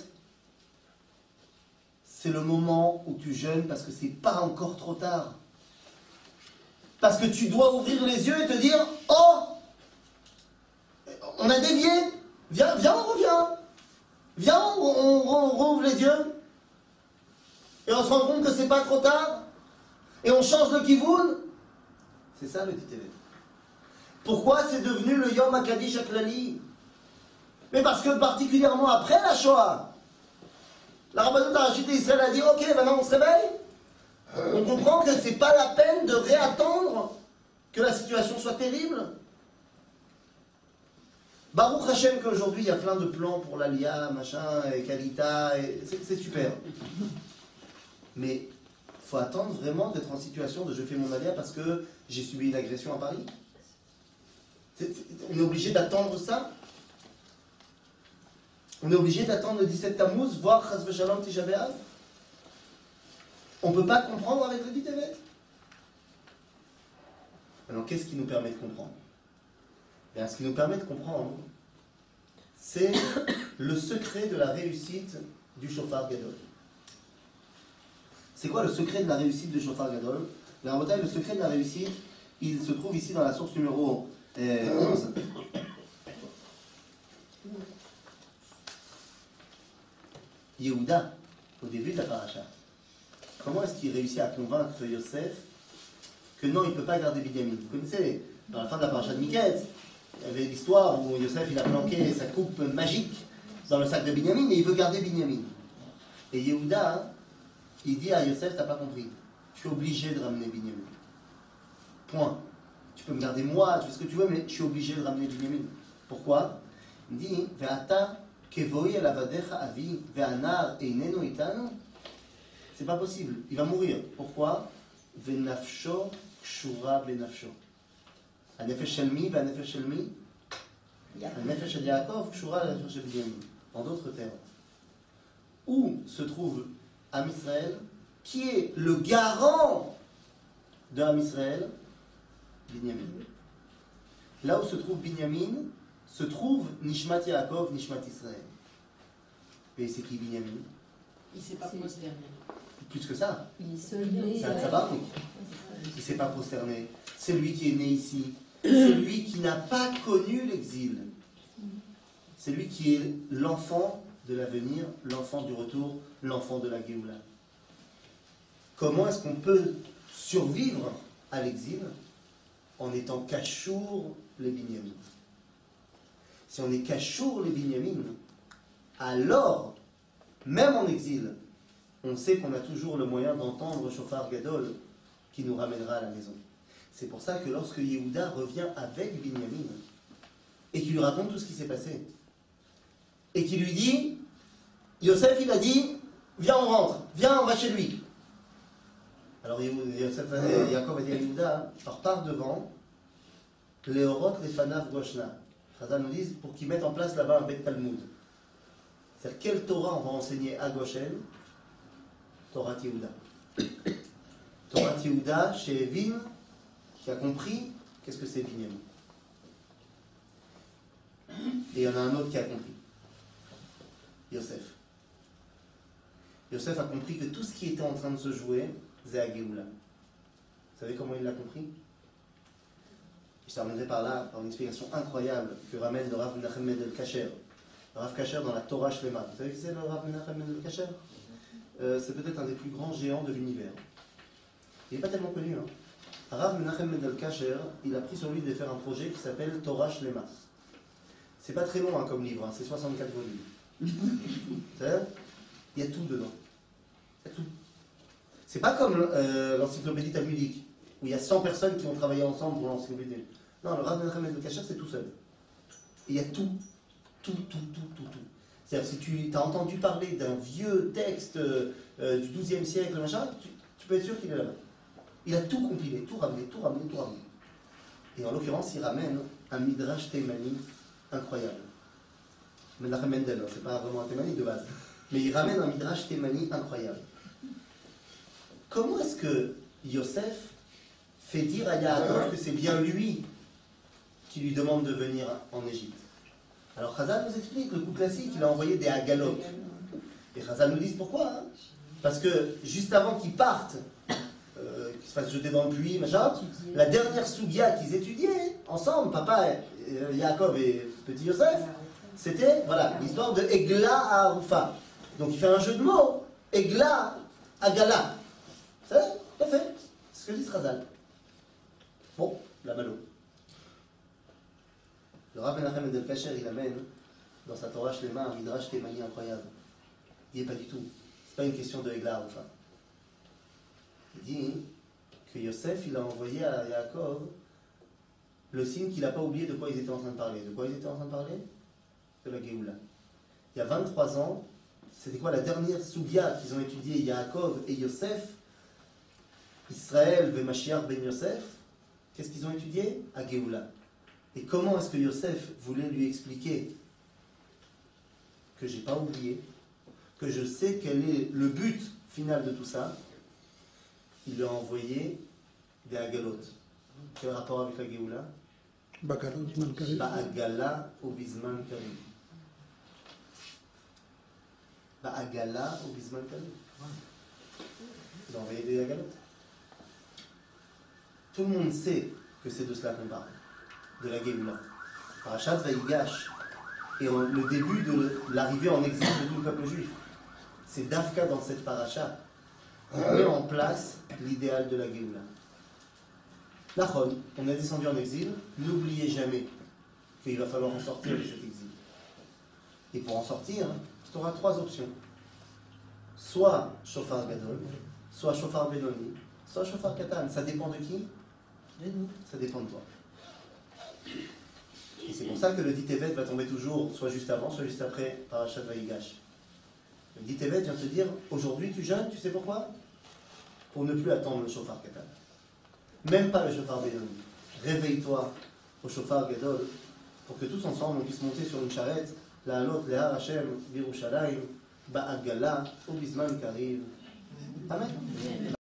c'est le moment où tu jeûnes parce que c'est pas encore trop tard. Parce que tu dois ouvrir les yeux et te dire oh, on a dévié, viens, on revient. Viens, on rouvre les yeux. Et on se rend compte que c'est pas trop tard. Et on change de kivoun. C'est ça le dit Tevet. Pourquoi c'est devenu le Yom HaKadish HaKlali? Mais parce que particulièrement après la Shoah, la Rabbanout Harashit d'Israël a dit ok, maintenant on se réveille. On comprend que c'est pas la peine de réattendre que la situation soit terrible. Baruch Hashem qu'aujourd'hui il y a plein de plans pour l'Aliyah, machin, et Kalita, et c'est super. Mais il faut attendre vraiment d'être en situation de je fais mon Aliyah parce que j'ai subi une agression à Paris. On est obligé d'attendre ça. On est obligé d'attendre le 17 Tammuz, voir Chas v'Shalom Tisha B'Av. On ne peut pas comprendre avec le dit Tevet. Alors qu'est-ce qui nous permet de comprendre? Bien, ce qui nous permet de comprendre, c'est le secret de la réussite du Shofar Gadol. C'est quoi le secret de la réussite du Shofar Gadol? Le secret de la réussite, il se trouve ici dans la source numéro 11. Yehuda, au début de la paracha, comment est-ce qu'il réussit à convaincre Yosef que non, il ne peut pas garder Binyamin? Vous connaissez, dans la fin de la paracha de Miketz, il y avait l'histoire où Yosef il a planqué sa coupe magique dans le sac de Binyamin et il veut garder Binyamin. Et Yehuda, il dit à Yosef, t'as pas compris, je suis obligé de ramener Binyamin. Point. Tu peux me garder moi, tu fais ce que tu veux, mais je suis obligé de ramener Binyamin. Pourquoi? Il dit, Ve'ata kevo'i el avadecha avi ve'anar einenu itanu. C'est pas possible, il va mourir. Pourquoi? Ve'nafsho kshura be'nafsho. Hanefesh shel mi ve'hanefesh shel mi. Hanefesh shel Yaakov kshura be'hanefesh shel Binyamin. En d'autres termes, où se trouve Am Israël, qui est le garant de Am Israël? Binyamin. Là où se trouve Binyamin, se trouve Nishmat Yaakov, Nishmat Israël. Et c'est qui Binyamin? Il ne s'est pas prosterné. Plus que ça. Il est soldé. C'est un tzabachnik. Il ne s'est pas prosterné. C'est lui qui est né ici. C'est lui qui n'a pas connu l'exil. C'est lui qui est l'enfant de l'avenir, l'enfant du retour, l'enfant de la Géoula. Comment est-ce qu'on peut survivre à l'exil en étant cachour les Binyamin? Si on est cachour les Binyamin, alors, même en exil, on sait qu'on a toujours le moyen d'entendre Shofar Gadol qui nous ramènera à la maison. C'est pour ça que lorsque Yehuda revient avec Binyamin, et qu'il lui raconte tout ce qui s'est passé, et qu'il lui dit, Yosef il a dit, viens on rentre, viens on va chez lui. Alors Yaakov a dit à Yehuda, repars devant, Léorot les Fanav Goshna. Chazal nous dit pour qu'ils mettent en place là-bas un Bet Talmud. C'est-à-dire quelle Torah on va enseigner à Goshen? Torah Yehuda. Torah Yehuda chez Evin, qui a compris qu'est-ce que c'est Binyamin. Et il y en a un autre qui a compris. Yosef. Yosef a compris que tout ce qui était en train de se jouer, c'est à Géoula. Vous savez comment il l'a compris? Je terminerai par là, par une explication incroyable que ramène le Rav Menachem Mendel Kasher. Le Rav Kasher dans la Torah Shlema. Vous savez qui c'est le Rav Menachem Mendel Kasher? C'est peut-être un des plus grands géants de l'univers. Il n'est pas tellement connu. Rav Menachem Mendel Kasher, il a pris sur lui de faire un projet qui s'appelle Torah Shlema. C'est pas très long comme livre, c'est 64 volumes. Il y a tout dedans. Il y a tout. C'est pas comme l'encyclopédie talmudique, où il y a 100 personnes qui ont travaillé ensemble pour l'encyclopédie. Non, le Rav Menachem Mendel Kasher, c'est tout seul. Et il y a tout. Tout. C'est-à-dire, si tu as entendu parler d'un vieux texte du XIIe siècle, machin, tu peux être sûr qu'il est là-bas. Il a tout compilé, tout ramené. Et en l'occurrence, il ramène un Midrash Thémani incroyable. Menachem Mendel, c'est pas vraiment un Thémani de base, mais il ramène un Midrash Thémani incroyable. Comment est-ce que Yosef fait dire à Yaakov que c'est bien lui qui lui demande de venir en Égypte? Alors Chazal nous explique le coup classique, il a envoyé des Hagalot. Et Chazal nous dit pourquoi. Parce que juste avant qu'ils partent, qu'ils se fassent jeter dans le puits, machin, la dernière soubia qu'ils étudiaient ensemble, papa, Yaakov et petit Yosef, c'était l'histoire de Egla à Arufa. Donc il fait un jeu de mots, Egla à Gala. C'est tout à fait, c'est ce que dit Chazal. Bon, la malo. Le Rav Menachem Mendel Kasher, il amène dans sa Torah Shlema un Midrash Thémani incroyable. Il n'y est pas du tout. C'est pas une question de Egla Arufa. Il dit que Yosef, il a envoyé à Yaakov le signe qu'il n'a pas oublié de quoi ils étaient en train de parler. De quoi ils étaient en train de parler? De la Géoula. Il y a 23 ans, c'était quoi la dernière soubia qu'ils ont étudiée, Yaakov et Yosef? Israël ve Mashiach ben Yosef. Qu'est-ce qu'ils ont étudié? À Géoula. Et comment est-ce que Yosef voulait lui expliquer que j'ai pas oublié, que je sais quel est le but final de tout ça? Il lui a envoyé des Hagalot. Quel rapport avec la Géoula? Ba'agala ou Bizman Karim. Ba'agala ou Bizman Karim. Il a envoyé des Hagalot. Tout le monde sait que c'est de cela qu'on parle, de la Géoula. Parashat Vaïgash et le début de l'arrivée en exil de tout le peuple juif. C'est Dafka dans cette paracha. On met en place l'idéal de la Géoula. Nachon, on est descendu en exil, n'oubliez jamais qu'il va falloir en sortir de cet exil. Et pour en sortir, tu auras 3 options. Soit Shofar Gadol, soit Shofar Benoni, soit Shofar Katan. Ça dépend de qui? De nous. Ça dépend de toi. Et c'est pour ça que le dit Tevet va tomber toujours, soit juste avant, soit juste après Parashat Vaïgash. Le dit Tevet vient te dire, aujourd'hui tu jeûnes, tu sais pourquoi? Pour ne plus attendre le Shofar Katan. Même pas le Shofar Benoni. Réveille-toi au Shofar Gadol pour que tous ensemble on puisse monter sur une charrette, la halot, Lehar Hashem, Birushalayim, Ba'agala, ou Bizman Kariv. Amen.